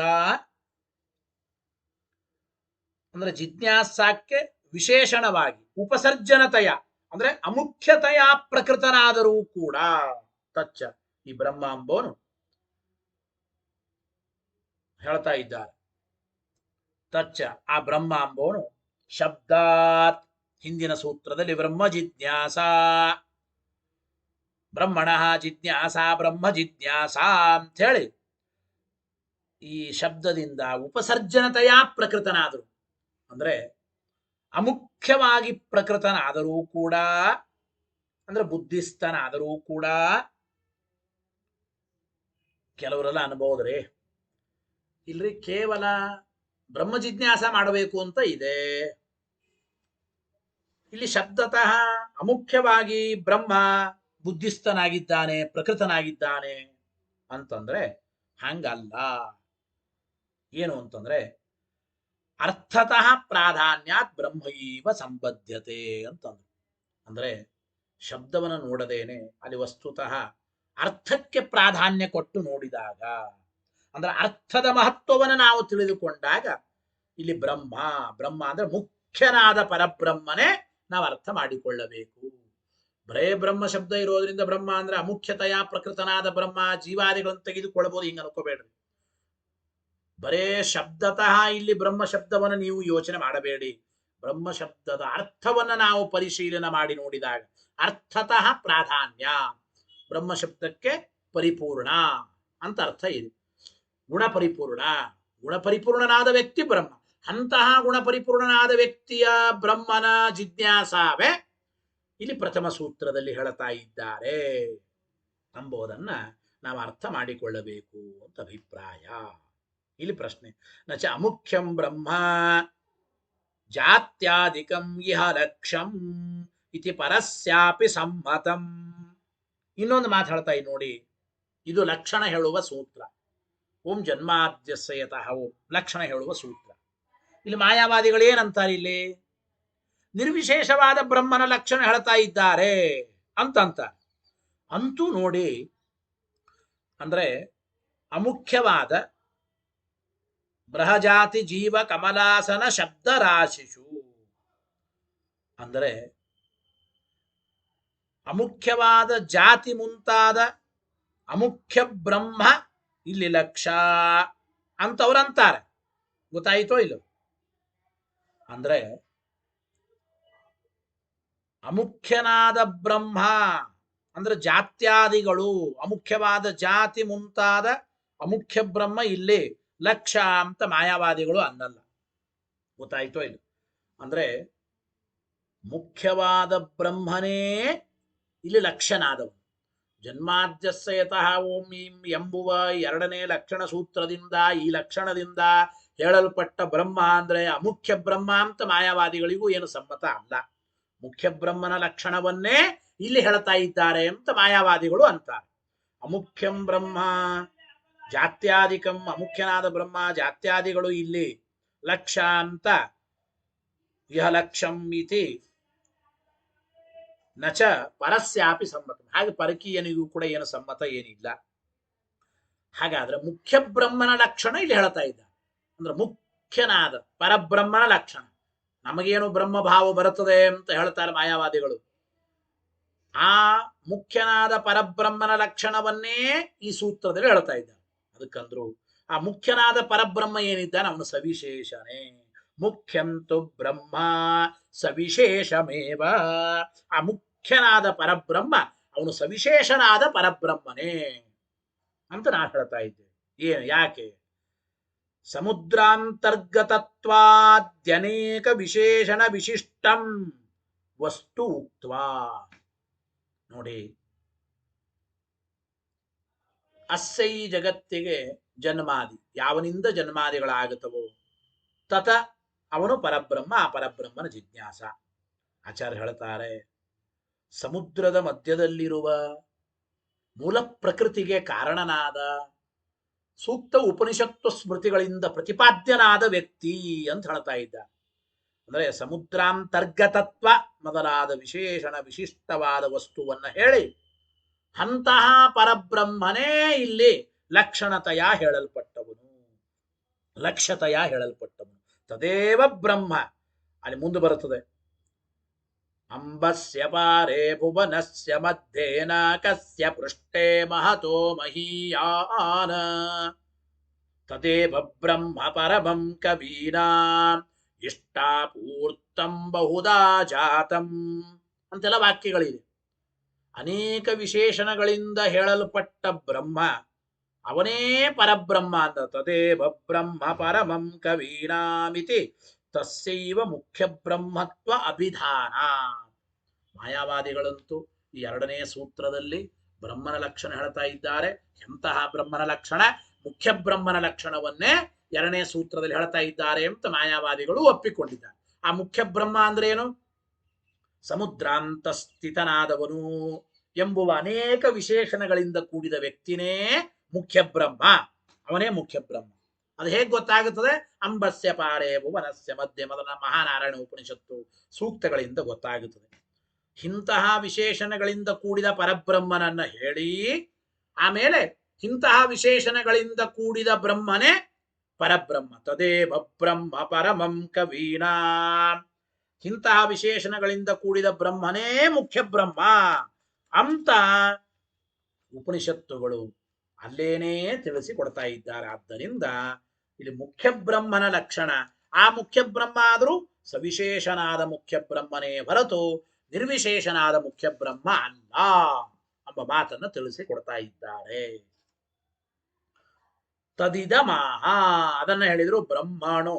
ಅಂದ್ರೆ ಜಿಜ್ಞಾಸಕ್ಕೆ ವಿಶೇಷಣವಾಗಿ ಉಪಸರ್ಜನತೆಯ ಅಂದ್ರೆ ಅಮುಖ್ಯತೆಯ ಪ್ರಕೃತನಾದರೂ ಕೂಡ ತಚ್ಚ ಈ ಬ್ರಹ್ಮ ಎಂಬವನು ಹೇಳ್ತಾ ಇದ್ದಾರೆ. ತಚ್ಚ ಆ ಬ್ರಹ್ಮ ಎಂಬವನು ಶಬ್ದಾತ್ ಹಿಂದಿನ ಸೂತ್ರದಲ್ಲಿ ಬ್ರಹ್ಮ ಜಿಜ್ಞಾಸ, ಬ್ರಹ್ಮಣ ಜಿಜ್ಞಾಸ ಬ್ರಹ್ಮ ಜಿಜ್ಞಾಸ ಅಂತ ಹೇಳಿ ಈ ಶಬ್ದದಿಂದ ಉಪಸರ್ಜನತೆಯ ಪ್ರಕೃತನಾದರು. ಅಂದ್ರೆ ಅಮುಖ್ಯವಾಗಿ ಪ್ರಕೃತನಾದರೂ ಕೂಡ, ಅಂದ್ರೆ ಬುದ್ಧಿಸ್ತನಾದರೂ ಕೂಡ ಕೆಲವರೆಲ್ಲ ಅನ್ಬೋದ್ರಿ, ಇಲ್ರಿ ಕೇವಲ ಬ್ರಹ್ಮ ಜಿಜ್ಞಾಸ ಮಾಡಬೇಕು ಅಂತ ಇದೆ, ಇಲ್ಲಿ ಶಬ್ದತಃ ಅಮುಖ್ಯವಾಗಿ ಬ್ರಹ್ಮ ಬುದ್ಧಿಸ್ತನಾಗಿದ್ದಾನೆ, ಪ್ರಕೃತನಾಗಿದ್ದಾನೆ ಅಂತಂದ್ರೆ ಹಂಗಲ್ಲ. ಏನು ಅಂತಂದ್ರೆ ಅರ್ಥತಃ ಪ್ರಾಧಾನ್ಯಾತ್ ಬ್ರಹ್ಮೈವ ಸಂಬದ್ಧತೆ ಅಂತಂದ್ರು. ಅಂದ್ರೆ ಶಬ್ದವನ್ನು ನೋಡದೇನೆ ಅಲ್ಲಿ ವಸ್ತುತಃ ಅರ್ಥಕ್ಕೆ ಪ್ರಾಧಾನ್ಯ ಕೊಟ್ಟು ನೋಡಿದಾಗ, ಅಂದ್ರೆ ಅರ್ಥದ ಮಹತ್ವವನ್ನು ನಾವು ತಿಳಿದುಕೊಂಡಾಗ ಇಲ್ಲಿ ಬ್ರಹ್ಮ ಬ್ರಹ್ಮ ಅಂದ್ರೆ ಮುಖ್ಯನಾದ ಪರಬ್ರಹ್ಮನೇ ನಾವು ಅರ್ಥ ಮಾಡಿಕೊಳ್ಳಬೇಕು. ಬರೇ ಬ್ರಹ್ಮ ಶಬ್ದ ಇರೋದ್ರಿಂದ ಬ್ರಹ್ಮ ಅಂದ್ರೆ ಅಮುಖ್ಯತೆಯ ಪ್ರಕೃತನಾದ ಬ್ರಹ್ಮ ಜೀವಾದಿಗಳನ್ನು ತೆಗೆದುಕೊಳ್ಳಬಹುದು ಹಿಂಗ ಅನ್ಕೋಬೇಡ್ರಿ. ಬರೇ ಶಬ್ದತಃ ಇಲ್ಲಿ ಬ್ರಹ್ಮ ಶಬ್ದವನ್ನು ನೀವು ಯೋಚನೆ ಮಾಡಬೇಡಿ. ಬ್ರಹ್ಮ ಶಬ್ದದ ಅರ್ಥವನ್ನ ನಾವು ಪರಿಶೀಲನೆ ಮಾಡಿ ನೋಡಿದಾಗ ಅರ್ಥತಃ ಪ್ರಾಧಾನ್ಯ, ಬ್ರಹ್ಮ ಶಬ್ದಕ್ಕೆ ಪರಿಪೂರ್ಣ ಅಂತ ಅರ್ಥ ಇದೆ. ಗುಣಪರಿಪೂರ್ಣ, ಗುಣಪರಿಪೂರ್ಣನಾದ ವ್ಯಕ್ತಿ ಬ್ರಹ್ಮ. ಅಂತಹ ಗುಣಪರಿಪೂರ್ಣನಾದ ವ್ಯಕ್ತಿಯ ಬ್ರಹ್ಮನ ಜಿಜ್ಞಾಸಾವೇ ಇಲ್ಲಿ ಪ್ರಥಮ ಸೂತ್ರದಲ್ಲಿ ಹೇಳ್ತಾ ಇದ್ದಾರೆ ಎಂಬುದನ್ನ ನಾವು ಅರ್ಥ ಮಾಡಿಕೊಳ್ಳಬೇಕು ಅಂತ ಅಭಿಪ್ರಾಯ. ಇಲ್ಲಿ ಪ್ರಶ್ನೆ, ನಚ ಅಮುಖ್ಯಂ ಬ್ರಹ್ಮ ಜಾತ್ಯಾದಿಕಂ ಇಹ ಲಕ್ಷ್ಯಂ ಇತಿ ಪರಸ್ಯಾಪಿ ಸಮ್ಮತಂ. ಇನ್ನೊಂದು ಮಾತು ಹೇಳ್ತಾ ಇದ್ದೀನಿ ನೋಡಿ, ಇದು ಲಕ್ಷಣ ಹೇಳುವ ಸೂತ್ರ. ಓಂ ಜನ್ಮಾದ್ಯಸ್ಯ ಯತಃ ಓಂ ಲಕ್ಷಣ ಹೇಳುವ ಸೂತ್ರ. ಇಲ್ಲಿ ಮಾಯಾವಾದಿಗಳು ಏನಂತಾರೆ, ಇಲ್ಲಿ ನಿರ್ವಿಶೇಷವಾದ ಬ್ರಹ್ಮನ ಲಕ್ಷಣ ಹೇಳ್ತಾ ಇದ್ದಾರೆ ಅಂತಂತ. ಅಂತೂ ನೋಡಿ, ಅಂದ್ರೆ ಅಮುಖ್ಯವಾದ ಬೃಹಜಾತಿ ಜೀವ ಕಮಲಾಸನ ಶಬ್ದ ರಾಶಿಷು, ಅಂದರೆ ಅಮುಖ್ಯವಾದ ಜಾತಿ ಮುಂತಾದ ಅಮುಖ್ಯ ಬ್ರಹ್ಮ ಇಲ್ಲಿ ಲಕ್ಷ್ಯ ಅಂತವ್ರಂತಾರೆ. ಗೊತ್ತಾಯಿತೋ ಇಲ್ಲ? ಅಂದ್ರೆ ಅಮುಖ್ಯನಾದ ಬ್ರಹ್ಮ ಅಂದ್ರೆ ಜಾತ್ಯಾದಿಗಳು, ಅಮುಖ್ಯವಾದ ಜಾತಿ ಮುಂತಾದ ಅಮುಖ್ಯ ಬ್ರಹ್ಮ ಇಲ್ಲಿ ಲಕ್ಷ್ಯ ಅಂತ ಮಾಯಾವಾದಿಗಳು ಅನ್ನಲ್ಲ. ಗೊತ್ತಾಯ್ತೋ ಇಲ್ಲ? ಅಂದ್ರೆ ಮುಖ್ಯವಾದ ಬ್ರಹ್ಮನೇ ಇಲ್ಲಿ ಲಕ್ಷ್ಯನಾದವು. ಜನ್ಮಾದ್ಯಸ್ಯ ಯತಃ ಓಂ ಈಂ ಎಂಬುವ ಎರಡನೇ ಲಕ್ಷಣ ಸೂತ್ರದಿಂದ ಈ ಲಕ್ಷಣದಿಂದ ಹೇಳಲ್ಪಟ್ಟ ಬ್ರಹ್ಮ ಅಂದ್ರೆ ಅಮುಖ್ಯ ಬ್ರಹ್ಮ ಅಂತ ಮಾಯಾವಾದಿಗಳಿಗೂ ಏನು ಸಮ್ಮತ ಅಲ್ಲ. ಮುಖ್ಯ ಬ್ರಹ್ಮನ ಲಕ್ಷಣವನ್ನೇ ಇಲ್ಲಿ ಹೇಳ್ತಾ ಇದ್ದಾರೆ ಅಂತ ಮಾಯಾವಾದಿಗಳು ಅಂತಾರೆ. ಅಮುಖ್ಯಂ ಬ್ರಹ್ಮ ಜಾತ್ಯಾದಿಕಂ, ಅಮುಖ್ಯನಾದ ಬ್ರಹ್ಮ ಜಾತ್ಯಾದಿಗಳು ಇಲ್ಲಿ ಲಕ್ಷ್ಯ ಅಂತ ಇಹ ಲಕ್ಷ್ಯಂ ಇತಿ ನಚ ಪರಸ್ಯಾಪಿ ಸಮ್ಮತ. ಹಾಗೆ ಪರಕೀಯನಿಗೂ ಕೂಡ ಏನು ಸಮ್ಮತ ಏನಿಲ್ಲ. ಹಾಗಾದ್ರೆ ಮುಖ್ಯ ಬ್ರಹ್ಮನ ಲಕ್ಷಣ ಇಲ್ಲಿ ಹೇಳ್ತಾ ಇದ್ದ. ಅಂದ್ರೆ ಮುಖ್ಯನಾದ ಪರಬ್ರಹ್ಮನ ಲಕ್ಷಣ. ನಮಗೇನು ಬ್ರಹ್ಮಭಾವ ಬರುತ್ತದೆ ಅಂತ ಹೇಳ್ತಾರೆ ಮಾಯಾವಾದಿಗಳು. ಆ ಮುಖ್ಯನಾದ ಪರಬ್ರಹ್ಮನ ಲಕ್ಷಣವನ್ನೇ ಈ ಸೂತ್ರದಲ್ಲಿ ಹೇಳ್ತಾ ಇದ್ದ. ಅದಕ್ಕಂದ್ರು ಆ ಮುಖ್ಯನಾದ ಪರಬ್ರಹ್ಮ ಏನಿದ್ದಾನೆ ಅವನು ಸವಿಶೇಷನೇ. ಮುಖ್ಯಂತು ಬ್ರಹ್ಮ ಸವಿಶೇಷಮೇವ. ಆ ಮುಖ್ಯನಾದ ಪರಬ್ರಹ್ಮ ಅವನು ಸವಿಶೇಷನಾದ ಪರಬ್ರಹ್ಮನೇ ಅಂತ ನಾ ಹೇಳ್ತಾ ಇದ್ದೆ. ಏನು ಯಾಕೆ? ಸಮುದ್ರಾಂತರ್ಗತತ್ವಾದ್ಯನೇಕ ವಿಶೇಷಣ ವಿಶಿಷ್ಟಂ ವಸ್ತು ಉಕ್ತ್ವಾ. ನೋಡಿ, ಅಸ್ಸೈ ಜಗತ್ತಿಗೆ ಜನ್ಮಾದಿ, ಯಾವನಿಂದ ಜನ್ಮಾದಿಗಳಾಗುತ್ತವೋ ತತ ಅವನು ಪರಬ್ರಹ್ಮ, ಆ ಪರಬ್ರಹ್ಮನ ಜಿಜ್ಞಾಸ. ಆಚಾರ್ಯ ಹೇಳ್ತಾರೆ, ಸಮುದ್ರದ ಮಧ್ಯದಲ್ಲಿರುವ ಮೂಲ ಪ್ರಕೃತಿಗೆ ಕಾರಣನಾದ ಸೂಕ್ತ ಉಪನಿಷತ್ತು ಸ್ಮೃತಿಗಳಿಂದ ಪ್ರತಿಪಾದ್ಯನಾದ ವ್ಯಕ್ತಿ ಅಂತ ಹೇಳ್ತಾ ಇದ್ದ. ಅಂದ್ರೆ ಸಮುದ್ರಾಂತರ್ಗತತ್ವ ಮೊದಲಾದ ವಿಶೇಷಣ ವಿಶಿಷ್ಟವಾದ ವಸ್ತುವನ್ನ ಹೇಳಿ ಅಂತಹ ಪರಬ್ರಹ್ಮನೇ ಇಲ್ಲಿ ಲಕ್ಷಣತೆಯ ಹೇಳಲ್ಪಟ್ಟವನು, ಲಕ್ಷ್ಯತೆಯ ಹೇಳಲ್ಪಟ್ಟವನು. ತದೇವ ಬ್ರಹ್ಮ. ಅಲ್ಲಿ ಮುಂದೆ ಬರುತ್ತದೆ, ಅಂಬಸ್ಯ ಪಾರೇ ಭುವನಸ್ಯ ಮಧ್ಯೇನ ಕಸ್ಯ ಪೃಷ್ಠೇ ಮಹತೋ ಮಹೀಯಾನ ತದೇವ ಬ್ರಹ್ಮ ಪರಮಂ ಕವೀನಾಂ ಇಷ್ಟಾಪೂರ್ತಂ ಬಹುದಾ ಜಾತಂ ಅಂತೆಲ್ಲ ವಾಕ್ಯಗಳಿದೆ. ಅನೇಕ ವಿಶೇಷಣಗಳಿಂದ ಹೇಳಲ್ಪಟ್ಟ ಬ್ರಹ್ಮ ಅವನೇ ಪರಬ್ರಹ್ಮ ಅಂತ. ತದೇವ ಬ್ರಹ್ಮ ಪರಮಂ ಕವೀನಾಮಿತಿ ತಸ್ಯೈವ ಮುಖ್ಯ ಬ್ರಹ್ಮತ್ವ ಅಭಿಧಾನ. ಮಾಯಾವಾದಿಗಳಂತೂ ಈ ಎರಡನೇ ಸೂತ್ರದಲ್ಲಿ ಬ್ರಹ್ಮನ ಲಕ್ಷಣ ಹೇಳ್ತಾ ಇದ್ದಾರೆ. ಎಂತಹ ಬ್ರಹ್ಮನ ಲಕ್ಷಣ? ಮುಖ್ಯ ಬ್ರಹ್ಮನ ಲಕ್ಷಣವನ್ನೇ ಎರಡನೇ ಸೂತ್ರದಲ್ಲಿ ಹೇಳ್ತಾ ಇದ್ದಾರೆ ಅಂತ ಮಾಯಾವಾದಿಗಳು ಒಪ್ಪಿಕೊಂಡಿದ್ದಾರೆ. ಆ ಮುಖ್ಯ ಬ್ರಹ್ಮ ಅಂದ್ರೆ ಏನು? ಸಮುದ್ರಾಂತ ಸ್ಥಿತನಾದವನು ಎಂಬುವ ಅನೇಕ ವಿಶೇಷಣಗಳಿಂದ ಕೂಡಿದ ವ್ಯಕ್ತಿನೇ ಮುಖ್ಯ ಬ್ರಹ್ಮ. ಅವನೇ ಮುಖ್ಯ ಬ್ರಹ್ಮ. ಅದು ಹೇಗೆ ಗೊತ್ತಾಗುತ್ತದೆ? ಅಂಬಸ್ಯ ಪಾರೇ ಭುವನಸ್ಯ ಮಧ್ಯೆ ಮೊದಲ ಮಹಾನಾರಾಯಣ ಉಪನಿಷತ್ತು ಸೂಕ್ತಗಳಿಂದ ಗೊತ್ತಾಗುತ್ತದೆ. ಇಂತಹ ವಿಶೇಷಣಗಳಿಂದ ಕೂಡಿದ ಪರಬ್ರಹ್ಮನನ್ನ ಹೇಳಿ ಆಮೇಲೆ ಇಂತಹ ವಿಶೇಷಣಗಳಿಂದ ಕೂಡಿದ ಬ್ರಹ್ಮನೇ ಪರಬ್ರಹ್ಮ. ತದೇವ ಬ್ರಹ್ಮ ಪರಮಂ ಕವೀನಾ. ಇಂತಹ ವಿಶೇಷಣಗಳಿಂದ ಕೂಡಿದ ಬ್ರಹ್ಮನೇ ಮುಖ್ಯ ಬ್ರಹ್ಮ ಅಂತ ಉಪನಿಷತ್ತುಗಳು ಅಲ್ಲೇನೇ ತಿಳಿಸಿಕೊಡ್ತಾ ಇದ್ದಾರೆ. ಆದ್ದರಿಂದ ಇಲ್ಲಿ ಮುಖ್ಯ ಬ್ರಹ್ಮನ ಲಕ್ಷಣ, ಆ ಮುಖ್ಯ ಬ್ರಹ್ಮ ಆದರೂ ಸವಿಶೇಷನಾದ ಮುಖ್ಯ ಬ್ರಹ್ಮನೇ ಹೊರತು ನಿರ್ವಿಶೇಷನಾದ ಮುಖ್ಯ ಬ್ರಹ್ಮ ಅಲ್ಲ ಎಂಬ ಮಾತನ್ನು ತಿಳಿಸಿಕೊಡ್ತಾ ಇದ್ದಾರೆ. ತದಿದ ಮಾಹ, ಅದನ್ನ ಹೇಳಿದ್ರು. ಬ್ರಹ್ಮಣೋ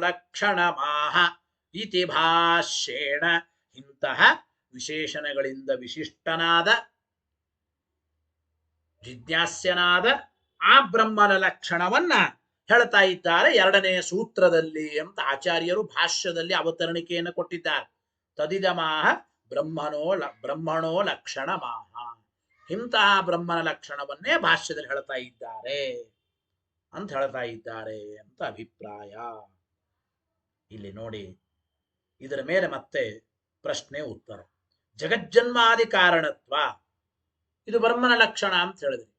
ಲಕ್ಷಣ ಮಾಹ ಇತಿ ಭಾಷ್ಯೇಣ. ಇಂತಹ ವಿಶೇಷಣಗಳಿಂದ ವಿಶಿಷ್ಟನಾದ ಜಿಜ್ಞಾಸ್ಯನಾದ ಆ ಬ್ರಹ್ಮನ ಲಕ್ಷಣವನ್ನ ಹೇಳ್ತಾ ಇದ್ದಾರೆ ಎರಡನೇ ಸೂತ್ರದಲ್ಲಿ ಅಂತ ಆಚಾರ್ಯರು ಭಾಷ್ಯದಲ್ಲಿ ಅವತರಣಿಕೆಯನ್ನು ಕೊಟ್ಟಿದ್ದಾರೆ. ತದಿದ ಮಾಹ ಬ್ರಹ್ಮಣೋ ಲಕ್ಷಣ ಮಾಹ. ಇಂತಹ ಬ್ರಹ್ಮನ ಲಕ್ಷಣವನ್ನೇ ಭಾಷ್ಯದಲ್ಲಿ ಹೇಳ್ತಾ ಇದ್ದಾರೆ ಅಂತ ಹೇಳ್ತಾ ಇದ್ದಾರೆ ಅಂತ ಅಭಿಪ್ರಾಯ. ಇಲ್ಲಿ ನೋಡಿ, ಇದರ ಮೇಲೆ ಮತ್ತೆ ಪ್ರಶ್ನೆ ಉತ್ತರ. ಜಗಜ್ಜನ್ಮಾದಿ ಕಾರಣತ್ವ ಇದು ಬ್ರಹ್ಮನ ಲಕ್ಷಣ ಅಂತ ಹೇಳಿದ್ರಿ.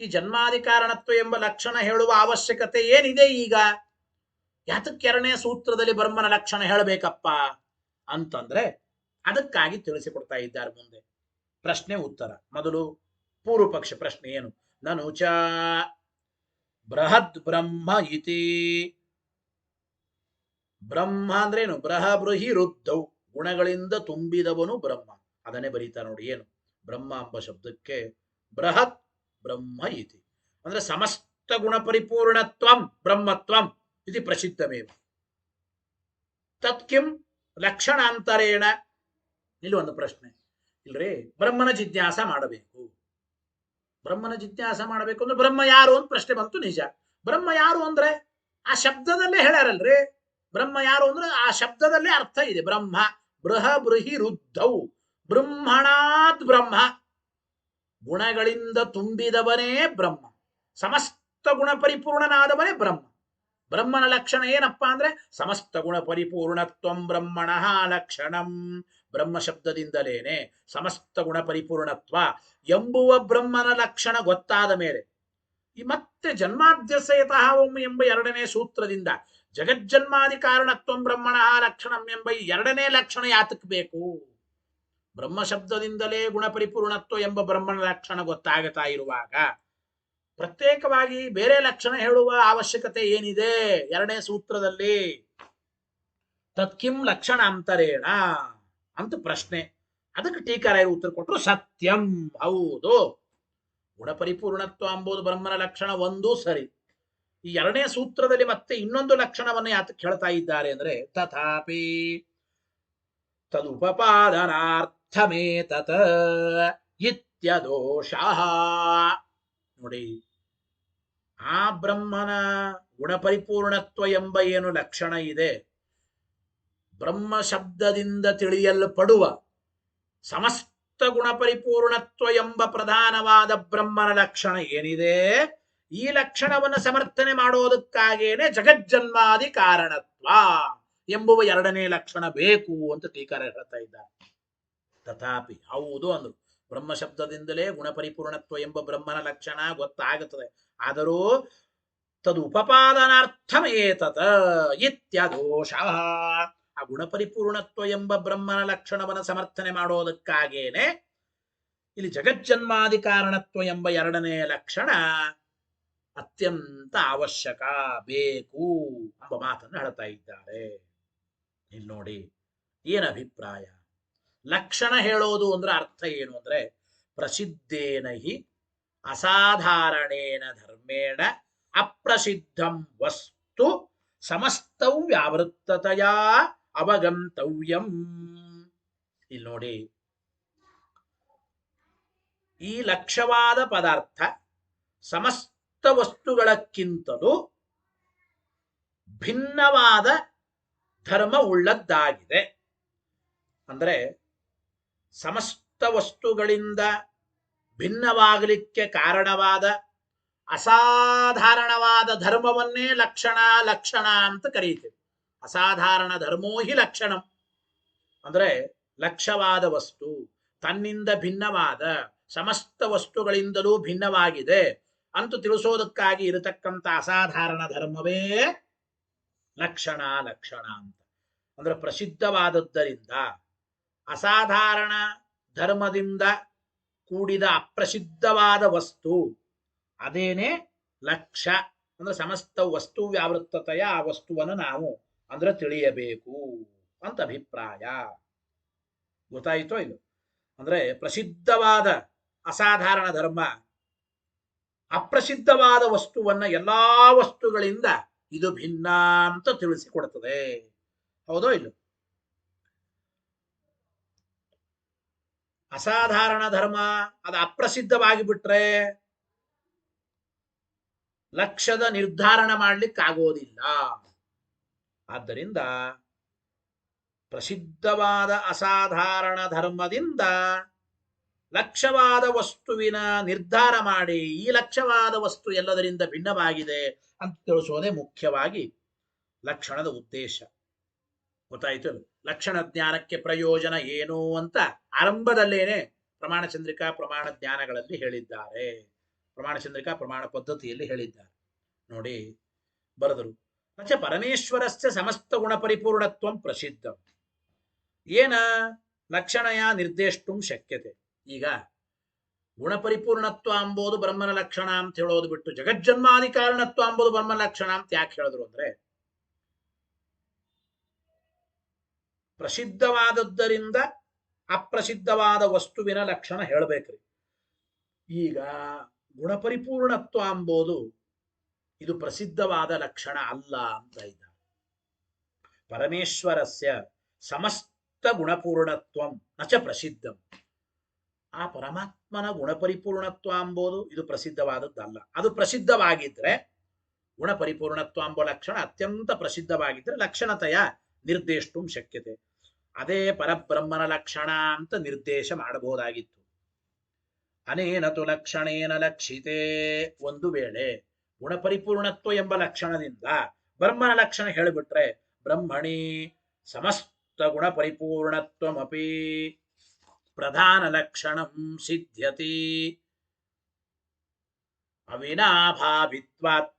ಈ ಜನ್ಮಾದಿ ಕಾರಣತ್ವ ಎಂಬ ಲಕ್ಷಣ ಹೇಳುವ ಅವಶ್ಯಕತೆ ಏನಿದೆ ಈಗ? ಯಾತಕ್ಕೆ ಎರಡನೇ ಸೂತ್ರದಲ್ಲಿ ಬ್ರಹ್ಮನ ಲಕ್ಷಣ ಹೇಳಬೇಕಪ್ಪ ಅಂತಂದ್ರೆ ಅದಕ್ಕಾಗಿ ತಿಳಿಸಿಕೊಡ್ತಾ ಇದ್ದಾರೆ ಮುಂದೆ. ಪ್ರಶ್ನೆ ಉತ್ತರ. ಮೊದಲು ಪೂರ್ವ ಪಕ್ಷ ಪ್ರಶ್ನೆ ಏನು? ನನು ಚ ಬೃಹದ್ ಬ್ರಹ್ಮ ಇತಿ. ಬ್ರಹ್ಮ ಅಂದ್ರೇನು? ಬೃಹಿ ರುದ್ಧವು, ಗುಣಗಳಿಂದ ತುಂಬಿದವನು ಬ್ರಹ್ಮ. ಅದನ್ನೇ ಬರೀತಾರೆ ನೋಡಿ. ಏನು? ಬ್ರಹ್ಮ ಎಂಬ ಶಬ್ದಕ್ಕೆ ಬೃಹತ್ ಬ್ರಹ್ಮ ಇತಿ ಅಂದ್ರೆ ಸಮಸ್ತ ಗುಣ ಪರಿಪೂರ್ಣತ್ವಂ ಬ್ರಹ್ಮತ್ವಂ ಇದು ಪ್ರಸಿದ್ಧಮೇವ. ತತ್ಕಿಂ ಲಕ್ಷಣಾಂತರೇಣ. ಇಲ್ಲಿ ಒಂದು ಪ್ರಶ್ನೆ ಇಲ್ರಿ, ಬ್ರಹ್ಮನ ಜಿಜ್ಞಾಸ ಮಾಡಬೇಕು. ಬ್ರಹ್ಮನ ಜಿಜ್ಞಾಸ ಮಾಡಬೇಕು ಅಂದ್ರೆ ಬ್ರಹ್ಮ ಯಾರು ಅಂತ ಪ್ರಶ್ನೆ ಬಂತು. ನಿಜ, ಬ್ರಹ್ಮ ಯಾರು ಅಂದ್ರೆ ಆ ಶಬ್ದದಲ್ಲೇ ಹೇಳ್ಯಾರಲ್ರಿ. ಬ್ರಹ್ಮ ಯಾರು ಅಂದ್ರೆ ಆ ಶಬ್ದದಲ್ಲೇ ಅರ್ಥ ಇದೆ. ಬ್ರಹ್ಮ ಬೃಹಿ ರುದ್ಧವು, ಬ್ರಹ್ಮಣಾತ್ ಬ್ರಹ್ಮ, ಗುಣಗಳಿಂದ ತುಂಬಿದವನೇ ಬ್ರಹ್ಮ, ಸಮಸ್ತ ಗುಣ ಪರಿಪೂರ್ಣನಾದವನೇ ಬ್ರಹ್ಮ. ಬ್ರಹ್ಮನ ಲಕ್ಷಣ ಏನಪ್ಪಾ ಅಂದ್ರೆ ಸಮಸ್ತ ಗುಣ ಪರಿಪೂರ್ಣತ್ವಂ ಬ್ರಹ್ಮಣಃ ಲಕ್ಷಣಂ. ಬ್ರಹ್ಮ ಶಬ್ದದಿಂದಲೇನೆ ಸಮಸ್ತ ಗುಣ ಪರಿಪೂರ್ಣತ್ವ ಎಂಬುವ ಬ್ರಹ್ಮನ ಲಕ್ಷಣ ಗೊತ್ತಾದ ಮೇಲೆ ಈ ಮತ್ತೆ ಜನ್ಮಾದ್ಯಸಯತಃ ಎಂಬ ಎರಡನೇ ಸೂತ್ರದಿಂದ ಜಗಜ್ಜನ್ಮಾದಿ ಕಾರಣತ್ವಂ ಬ್ರಹ್ಮಣಃ ಲಕ್ಷಣಂ ಎಂಬ ಎರಡನೇ ಲಕ್ಷಣ ಯಾತಕ್ಕೆ ಬೇಕು? ಬ್ರಹ್ಮ ಶಬ್ದದಿಂದಲೇ ಗುಣ ಪರಿಪೂರ್ಣತ್ವ ಎಂಬ ಬ್ರಹ್ಮನ ಲಕ್ಷಣ ಗೊತ್ತಾಗುತ್ತಾ ಇರುವಾಗ ಪ್ರತ್ಯೇಕವಾಗಿ ಬೇರೆ ಲಕ್ಷಣ ಹೇಳುವ ಅವಶ್ಯಕತೆ ಏನಿದೆ ಎರಡನೇ ಸೂತ್ರದಲ್ಲಿ? ತತ್ಕಿಂ ಲಕ್ಷಣಾಂತರೇಣ ಅಂತ ಪ್ರಶ್ನೆ. ಅದಕ್ಕೆ ಟೀಕಾರಾಯರು ಉತ್ತರ ಕೊಟ್ಟರು, ಸತ್ಯಂ, ಹೌದು. ಗುಣ ಪರಿಪೂರ್ಣತ್ವ ಎಂಬುದು ಬ್ರಹ್ಮನ ಲಕ್ಷಣ ಒಂದು ಸರಿ. ಈ ಎರಡನೇ ಸೂತ್ರದಲ್ಲಿ ಮತ್ತೆ ಇನ್ನೊಂದು ಲಕ್ಷಣವನ್ನು ಯಾತಕ್ಕೆ ಹೇಳ್ತಾ ಇದ್ದಾರೆ ಅಂದ್ರೆ ತಥಾಪಿ ತದುಪಪಾದನಾರ್ಥಮೇತತ ಇತ್ಯದೋಷಃ. ನೋಡಿ, ಆ ಬ್ರಹ್ಮನ ಗುಣಪರಿಪೂರ್ಣತ್ವ ಎಂಬ ಏನು ಲಕ್ಷಣ ಇದೆ, ಬ್ರಹ್ಮ ಶಬ್ದದಿಂದ ತಿಳಿಯಲ್ಪಡುವ ಸಮಸ್ತ ಗುಣಪರಿಪೂರ್ಣತ್ವ ಎಂಬ ಪ್ರಧಾನವಾದ ಬ್ರಹ್ಮನ ಲಕ್ಷಣ ಏನಿದೆ, ಈ ಲಕ್ಷಣವನ್ನು ಸಮರ್ಥನೆ ಮಾಡೋದಕ್ಕಾಗೇನೆ ಜಗಜ್ಜನ್ಮಾದಿ ಕಾರಣತ್ವ ಎಂಬುವ ಎರಡನೇ ಲಕ್ಷಣ ಬೇಕು ಅಂತ ಟೀಕಾರ ಹೇಳ್ತಾ ಇದ್ದಾರೆ. ತಥಾಪಿ, ಹೌದು ಅಂದ್ರು. ಬ್ರಹ್ಮ ಶಬ್ದದಿಂದಲೇ ಗುಣಪರಿಪೂರ್ಣತ್ವ ಎಂಬ ಬ್ರಹ್ಮನ ಲಕ್ಷಣ ಗೊತ್ತಾಗುತ್ತದೆ. ಆದರೂ ತದುಪಪಾದನಾರ್ಥಮೇತತ ಇತ್ಯದೋಷ. ಆ ಗುಣಪರಿಪೂರ್ಣತ್ವ ಎಂಬ ಬ್ರಹ್ಮನ ಲಕ್ಷಣವನ್ನು ಸಮರ್ಥನೆ ಮಾಡೋದಕ್ಕಾಗೇನೆ ಇಲ್ಲಿ ಜಗಜ್ಜನ್ಮಾದಿ ಕಾರಣತ್ವ ಎಂಬ ಎರಡನೇ ಲಕ್ಷಣ ಅತ್ಯಂತ ಅವಶ್ಯಕ, ಬೇಕು ಎಂಬ ಮಾತನ್ನು ಹೇಳ್ತಾ ಇದ್ದಾರೆ. ಇಲ್ಲಿ ನೋಡಿ, ಏನ್ ಅಭಿಪ್ರಾಯ? ಲಕ್ಷಣ ಹೇಳೋದು ಅಂದ್ರೆ ಅರ್ಥ ಏನು ಅಂದ್ರೆ ಪ್ರಸಿದ್ಧೇನ ಹಿ ಅಸಾಧಾರಣೇನ ಧರ್ಮೇಣ ಅಪ್ರಸಿದ್ಧಂ ವಸ್ತು ಸಮಸ್ತೌ ವ್ಯಾವೃತ್ತತೆಯ ಅವಗಂತವ್ಯಂ. ಇಲ್ಲಿ ನೋಡಿ, ಈ ಲಕ್ಷ್ಯವಾದ ಪದಾರ್ಥ ಸಮಸ್ತ ವಸ್ತುಗಳಕ್ಕಿಂತಲೂ ಭಿನ್ನವಾದ ಧರ್ಮ ಉಳ್ಳದ್ದಾಗಿದೆ. ಅಂದರೆ ಸಮಸ್ತ ವಸ್ತುಗಳಿಂದ ಭಿನ್ನವಾಗಲಿಕ್ಕೆ ಕಾರಣವಾದ ಅಸಾಧಾರಣವಾದ ಧರ್ಮವನ್ನೇ ಲಕ್ಷಣ ಲಕ್ಷಣ ಅಂತ ಕರೀತೇವೆ. ಅಸಾಧಾರಣ ಧರ್ಮೋ ಹಿ ಲಕ್ಷಣಂ. ಅಂದರೆ ಲಕ್ಷ್ಯವಾದ ವಸ್ತು ತನ್ನಿಂದ ಭಿನ್ನವಾದ ಸಮಸ್ತ ವಸ್ತುಗಳಿಂದಲೂ ಭಿನ್ನವಾಗಿದೆ ಅಂತ ತಿಳಿಸೋದಕ್ಕಾಗಿ ಇರತಕ್ಕಂಥ ಅಸಾಧಾರಣ ಧರ್ಮವೇ ಲಕ್ಷಣ ಲಕ್ಷಣ ಅಂತ. ಅಂದ್ರೆ ಪ್ರಸಿದ್ಧವಾದದ್ದರಿಂದ ಅಸಾಧಾರಣ ಧರ್ಮದಿಂದ ಕೂಡಿದ ಅಪ್ರಸಿದ್ಧವಾದ ವಸ್ತು ಅದೇನೆ ಲಕ್ಷ್ಯ. ಅಂದ್ರೆ ಸಮಸ್ತ ವಸ್ತು ವ್ಯಾವೃತ್ತತೆಯ ಆ ವಸ್ತುವನ್ನು ನಾವು ಅಂದ್ರೆ ತಿಳಿಯಬೇಕು ಅಂತ ಅಭಿಪ್ರಾಯ. ಗೊತ್ತಾಯಿತೋ ಇಲ್ಲ? ಅಂದ್ರೆ ಪ್ರಸಿದ್ಧವಾದ ಅಸಾಧಾರಣ ಧರ್ಮ ಅಪ್ರಸಿದ್ಧವಾದ ವಸ್ತುವನ್ನ ಎಲ್ಲಾ ವಸ್ತುಗಳಿಂದ ಇದು ಭಿನ್ನ ಅಂತ ತಿಳಿಸಿಕೊಡ್ತದೆ. ಹೌದೋ ಇಲ್ಲ? ಅಸಾಧಾರಣ ಧರ್ಮ ಅದು ಅಪ್ರಸಿದ್ಧವಾಗಿ ಬಿಟ್ರೆ ಲಕ್ಷ್ಯದ ನಿರ್ಧಾರಣ ಮಾಡ್ಲಿಕ್ಕಾಗೋದಿಲ್ಲ. ಆದ್ದರಿಂದ ಪ್ರಸಿದ್ಧವಾದ ಅಸಾಧಾರಣ ಧರ್ಮದಿಂದ ಲಕ್ಷ್ಯವಾದ ವಸ್ತುವಿನ ನಿರ್ಧಾರ ಮಾಡಿ ಈ ಲಕ್ಷ್ಯವಾದ ವಸ್ತು ಎಲ್ಲದರಿಂದ ಭಿನ್ನವಾಗಿದೆ ಅಂತ ತಿಳಿಸೋದೇ ಮುಖ್ಯವಾಗಿ ಲಕ್ಷಣದ ಉದ್ದೇಶ. ಗೊತ್ತಾಯಿತು? ಲಕ್ಷಣ ಜ್ಞಾನಕ್ಕೆ ಪ್ರಯೋಜನ ಏನು ಅಂತ ಆರಂಭದಲ್ಲೇನೆ ಪ್ರಮಾಣ ಚಂದ್ರಿಕಾ ಪ್ರಮಾಣ ಜ್ಞಾನಗಳಲ್ಲಿ ಹೇಳಿದ್ದಾರೆ. ಪ್ರಮಾಣ ಚಂದ್ರಿಕಾ ಪ್ರಮಾಣ ಪದ್ಧತಿಯಲ್ಲಿ ಹೇಳಿದ್ದಾರೆ ನೋಡಿ. ಬರೆದರು ನಚ ಪರಮೇಶ್ವರಸ್ಯ ಸಮಸ್ತ ಗುಣ ಪರಿಪೂರ್ಣತ್ವಂ ಪ್ರಸಿದ್ಧಂ ಏನ ಲಕ್ಷಣಯ ನಿರ್ದೇಷ್ಟುಂ ಶಕ್ಯತೆ. ಈಗ ಗುಣಪರಿಪೂರ್ಣತ್ವ ಅಂಬೋದು ಬ್ರಹ್ಮನ ಲಕ್ಷಣ ಅಂತ ಹೇಳೋದು ಬಿಟ್ಟು ಜಗಜ್ಜನ್ಮಾದಿ ಕಾರಣತ್ವ ಅಂಬೋದು ಬ್ರಹ್ಮನ ಲಕ್ಷಣ ಅಂತ ಯಾಕೆ ಹೇಳಿದ್ರು ಅಂದ್ರೆ, ಪ್ರಸಿದ್ಧವಾದದ್ದರಿಂದ ಅಪ್ರಸಿದ್ಧವಾದ ವಸ್ತುವಿನ ಲಕ್ಷಣ ಹೇಳಬೇಕ್ರಿ. ಈಗ ಗುಣಪರಿಪೂರ್ಣತ್ವ ಅಂಬೋದು ಇದು ಪ್ರಸಿದ್ಧವಾದ ಲಕ್ಷಣ ಅಲ್ಲ ಅಂತ ಇದ್ದಾರೆ. ಪರಮೇಶ್ವರಸ್ಯ ಸಮಸ್ತ ಗುಣಪೂರ್ಣತ್ವಂ ನಚ ಪ್ರಸಿದ್ಧಂ. ಆ ಪರಮಾತ್ಮನ ಗುಣಪರಿಪೂರ್ಣತ್ವ ಅಂಬೋದು ಇದು ಪ್ರಸಿದ್ಧವಾದದ್ದಲ್ಲ. ಅದು ಪ್ರಸಿದ್ಧವಾಗಿದ್ರೆ ಗುಣಪರಿಪೂರ್ಣತ್ವ ಎಂಬ ಲಕ್ಷಣ ಅತ್ಯಂತ ಪ್ರಸಿದ್ಧವಾಗಿದ್ರೆ ಲಕ್ಷಣತೆಯ ನಿರ್ದೇಷ್ಟುಂ ಶಕ್ಯತೆ. ಅದೇ ಪರಬ್ರಹ್ಮನ ಲಕ್ಷಣ ಅಂತ ನಿರ್ದೇಶ ಮಾಡಬಹುದಾಗಿತ್ತು. ಅನೇನತು ಲಕ್ಷಣೇನ ಲಕ್ಷಿತೆ. ಒಂದು ವೇಳೆ ಗುಣಪರಿಪೂರ್ಣತ್ವ ಎಂಬ ಲಕ್ಷಣದಿಂದ ಬ್ರಹ್ಮನ ಲಕ್ಷಣ ಹೇಳಿಬಿಟ್ರೆ ಬ್ರಹ್ಮಣಿ ಸಮಸ್ತ ಗುಣಪರಿಪೂರ್ಣತ್ವಮಪಿ ಪ್ರಧಾನ ಲಕ್ಷಣಂ ಸಿದ್ಧ್ಯತಿ ಅವಿನಾಭಾವಿತ್ವಾತ್.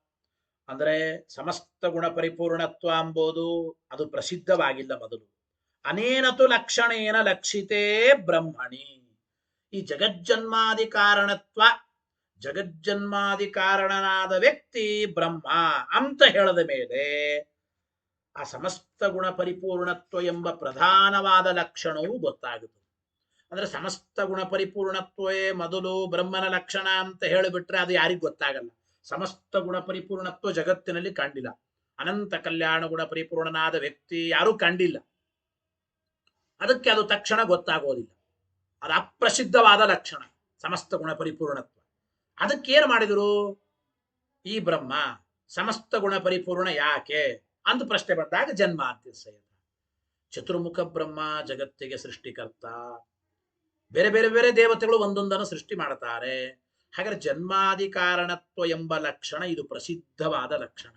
ಅಂದ್ರೆ ಸಮಸ್ತ ಗುಣ ಪರಿಪೂರ್ಣತ್ವ ಎಂಬುದು ಅದು ಪ್ರಸಿದ್ಧವಾಗಿಲ್ಲ ಮೊದಲು. ಅನೇನತು ಲಕ್ಷಣೇನ ಲಕ್ಷಿತೇ ಬ್ರಹ್ಮಣಿ. ಈ ಜಗಜ್ಜನ್ಮಾದಿ ಕಾರಣತ್ವ, ಜಗಜ್ಜನ್ಮಾದಿ ಕಾರಣನಾದ ವ್ಯಕ್ತಿ ಬ್ರಹ್ಮ ಅಂತ ಹೇಳದ ಮೇಲೆ ಆ ಸಮಸ್ತ ಗುಣ ಪರಿಪೂರ್ಣತ್ವ ಎಂಬ ಪ್ರಧಾನವಾದ ಲಕ್ಷಣವು ಗೊತ್ತಾಗುತ್ತದೆ. ಅಂದ್ರೆ ಸಮಸ್ತ ಗುಣ ಪರಿಪೂರ್ಣತ್ವವೇ ಮೊದಲು ಬ್ರಹ್ಮನ ಲಕ್ಷಣ ಅಂತ ಹೇಳಿಬಿಟ್ರೆ ಅದು ಯಾರಿಗೂ ಗೊತ್ತಾಗಲ್ಲ. ಸಮಸ್ತ ಗುಣ ಪರಿಪೂರ್ಣತ್ವ ಜಗತ್ತಿನಲ್ಲಿ ಕಂಡಿಲ್ಲ. ಅನಂತ ಕಲ್ಯಾಣ ಗುಣ ಪರಿಪೂರ್ಣನಾದ ವ್ಯಕ್ತಿ ಯಾರೂ ಕಂಡಿಲ್ಲ. ಅದಕ್ಕೆ ಅದು ತಕ್ಷಣ ಗೊತ್ತಾಗೋದಿಲ್ಲ. ಅದು ಅಪ್ರಸಿದ್ಧವಾದ ಲಕ್ಷಣ ಸಮಸ್ತ ಗುಣ ಪರಿಪೂರ್ಣತ್ವ. ಅದಕ್ಕೇನು ಮಾಡಿದರು? ಈ ಬ್ರಹ್ಮ ಸಮಸ್ತ ಗುಣ ಪರಿಪೂರ್ಣ ಯಾಕೆ ಅಂತ ಪ್ರಶ್ನೆ ಬಂದಾಗ ಜನ್ಮಾದ್ಯಸ್ಯ. ಚತುರ್ಮುಖ ಬ್ರಹ್ಮ ಜಗತ್ತಿಗೆ ಸೃಷ್ಟಿಕರ್ತ. ಬೇರೆ ಬೇರೆ ಬೇರೆ ದೇವತೆಗಳು ಒಂದೊಂದನ್ನು ಸೃಷ್ಟಿ ಮಾಡುತ್ತಾರೆ. ಹಾಗಾದ್ರೆ ಜನ್ಮಾದಿ ಕಾರಣತ್ವ ಎಂಬ ಲಕ್ಷಣ ಇದು ಪ್ರಸಿದ್ಧವಾದ ಲಕ್ಷಣ.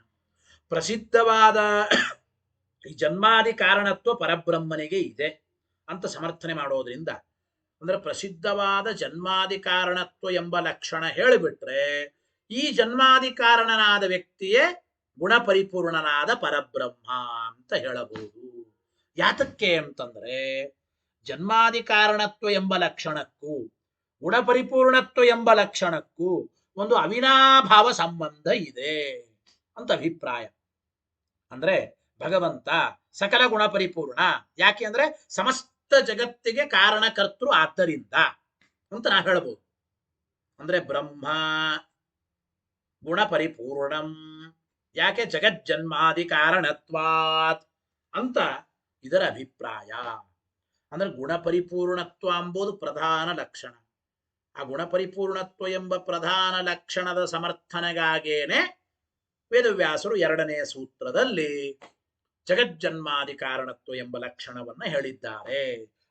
ಪ್ರಸಿದ್ಧವಾದ ಈ ಜನ್ಮಾದಿ ಕಾರಣತ್ವ ಪರಬ್ರಹ್ಮನಿಗೆ ಇದೆ ಅಂತ ಸಮರ್ಥನೆ ಮಾಡೋದ್ರಿಂದ, ಅಂದ್ರೆ ಪ್ರಸಿದ್ಧವಾದ ಜನ್ಮಾದಿ ಕಾರಣತ್ವ ಎಂಬ ಲಕ್ಷಣ ಹೇಳಿಬಿಟ್ರೆ ಈ ಜನ್ಮಾದಿ ಕಾರಣನಾದ ವ್ಯಕ್ತಿಯೇ ಗುಣಪರಿಪೂರ್ಣನಾದ ಪರಬ್ರಹ್ಮ ಅಂತ ಹೇಳಬಹುದು. ಯಾತಕ್ಕೆ ಅಂತಂದ್ರೆ ಜನ್ಮಾದಿ ಕಾರಣತ್ವ ಎಂಬ ಲಕ್ಷಣಕ್ಕೂ ಗುಣಪರಿಪೂರ್ಣತ್ವ ಎಂಬ ಲಕ್ಷಣಕ್ಕೂ ಒಂದು ಅವಿನಾಭಾವ ಸಂಬಂಧ ಇದೆ ಅಂತ ಅಭಿಪ್ರಾಯ. ಅಂದ್ರೆ ಭಗವಂತ ಸಕಲ ಗುಣ ಪರಿಪೂರ್ಣ. ಯಾಕೆ ಅಂದ್ರೆ ಸಮಸ್ತ ಜಗತ್ತಿಗೆ ಕಾರಣಕರ್ತೃ ಆದ್ದರಿಂದ ಅಂತ ನಾ ಹೇಳ್ಬೋದು. ಅಂದ್ರೆ ಬ್ರಹ್ಮ ಗುಣ ಪರಿಪೂರ್ಣಂ. ಯಾಕೆ? ಜಗಜ್ಜನ್ಮಾದಿ ಕಾರಣತ್ವಾತ್ ಅಂತ ಇದರ ಅಭಿಪ್ರಾಯ. ಅಂದ್ರೆ ಗುಣ ಪರಿಪೂರ್ಣತ್ವ ಎಂಬುದು ಪ್ರಧಾನ ಲಕ್ಷಣ. ಆ ಗುಣಪರಿಪೂರ್ಣತ್ವ ಎಂಬ ಪ್ರಧಾನ ಲಕ್ಷಣದ ಸಮರ್ಥನೆಗಾಗೇನೆ ವೇದವ್ಯಾಸರು 2ನೇ ಸೂತ್ರದಲ್ಲಿ ಜಗಜ್ಜನ್ಮಾದಿ ಕಾರಣತ್ವ ಎಂಬ ಲಕ್ಷಣವನ್ನ ಹೇಳಿದ್ದಾರೆ.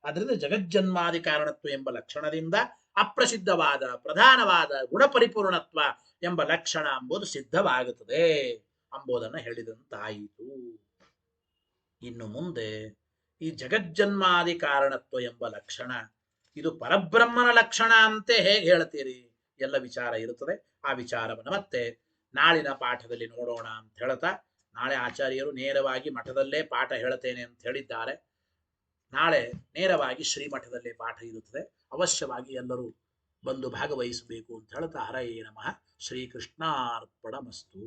ಅದರಿಂದ ಜಗಜ್ಜನ್ಮಾದಿ ಕಾರಣತ್ವ ಎಂಬ ಲಕ್ಷಣದಿಂದ ಅಪ್ರಸಿದ್ಧವಾದ ಪ್ರಧಾನವಾದ ಗುಣಪರಿಪೂರ್ಣತ್ವ ಎಂಬ ಲಕ್ಷಣ ಎಂಬುದು ಸಿದ್ಧವಾಗುತ್ತದೆ ಎಂಬುದನ್ನು ಹೇಳಿದಂತಾಯಿತು. ಇನ್ನು ಮುಂದೆ ಈ ಜಗಜ್ಜನ್ಮಾದಿ ಕಾರಣತ್ವ ಎಂಬ ಲಕ್ಷಣ ಇದು ಪರಬ್ರಹ್ಮನ ಲಕ್ಷಣ ಅಂತೆ ಹೇಗೆ ಹೇಳ್ತೀರಿ? ಎಲ್ಲ ವಿಚಾರ ಇರುತ್ತದೆ. ಆ ವಿಚಾರವನ್ನು ಮತ್ತೆ ನಾಳಿನ ಪಾಠದಲ್ಲಿ ನೋಡೋಣ ಅಂತ ಹೇಳ್ತಾ, ನಾಳೆ ಆಚಾರ್ಯರು ನೇರವಾಗಿ ಮಠದಲ್ಲೇ ಪಾಠ ಹೇಳ್ತೇನೆ ಅಂತ ಹೇಳಿದ್ದಾರೆ. ನಾಳೆ ನೇರವಾಗಿ ಶ್ರೀಮಠದಲ್ಲೇ ಪಾಠ ಇರುತ್ತದೆ. ಅವಶ್ಯವಾಗಿ ಎಲ್ಲರೂ ಬಂದು ಭಾಗವಹಿಸಬೇಕು ಅಂತ ಹೇಳ್ತಾ, ಹರಯೇ ನಮಃ. ಶ್ರೀಕೃಷ್ಣಾರ್ಪಣಮಸ್ತು.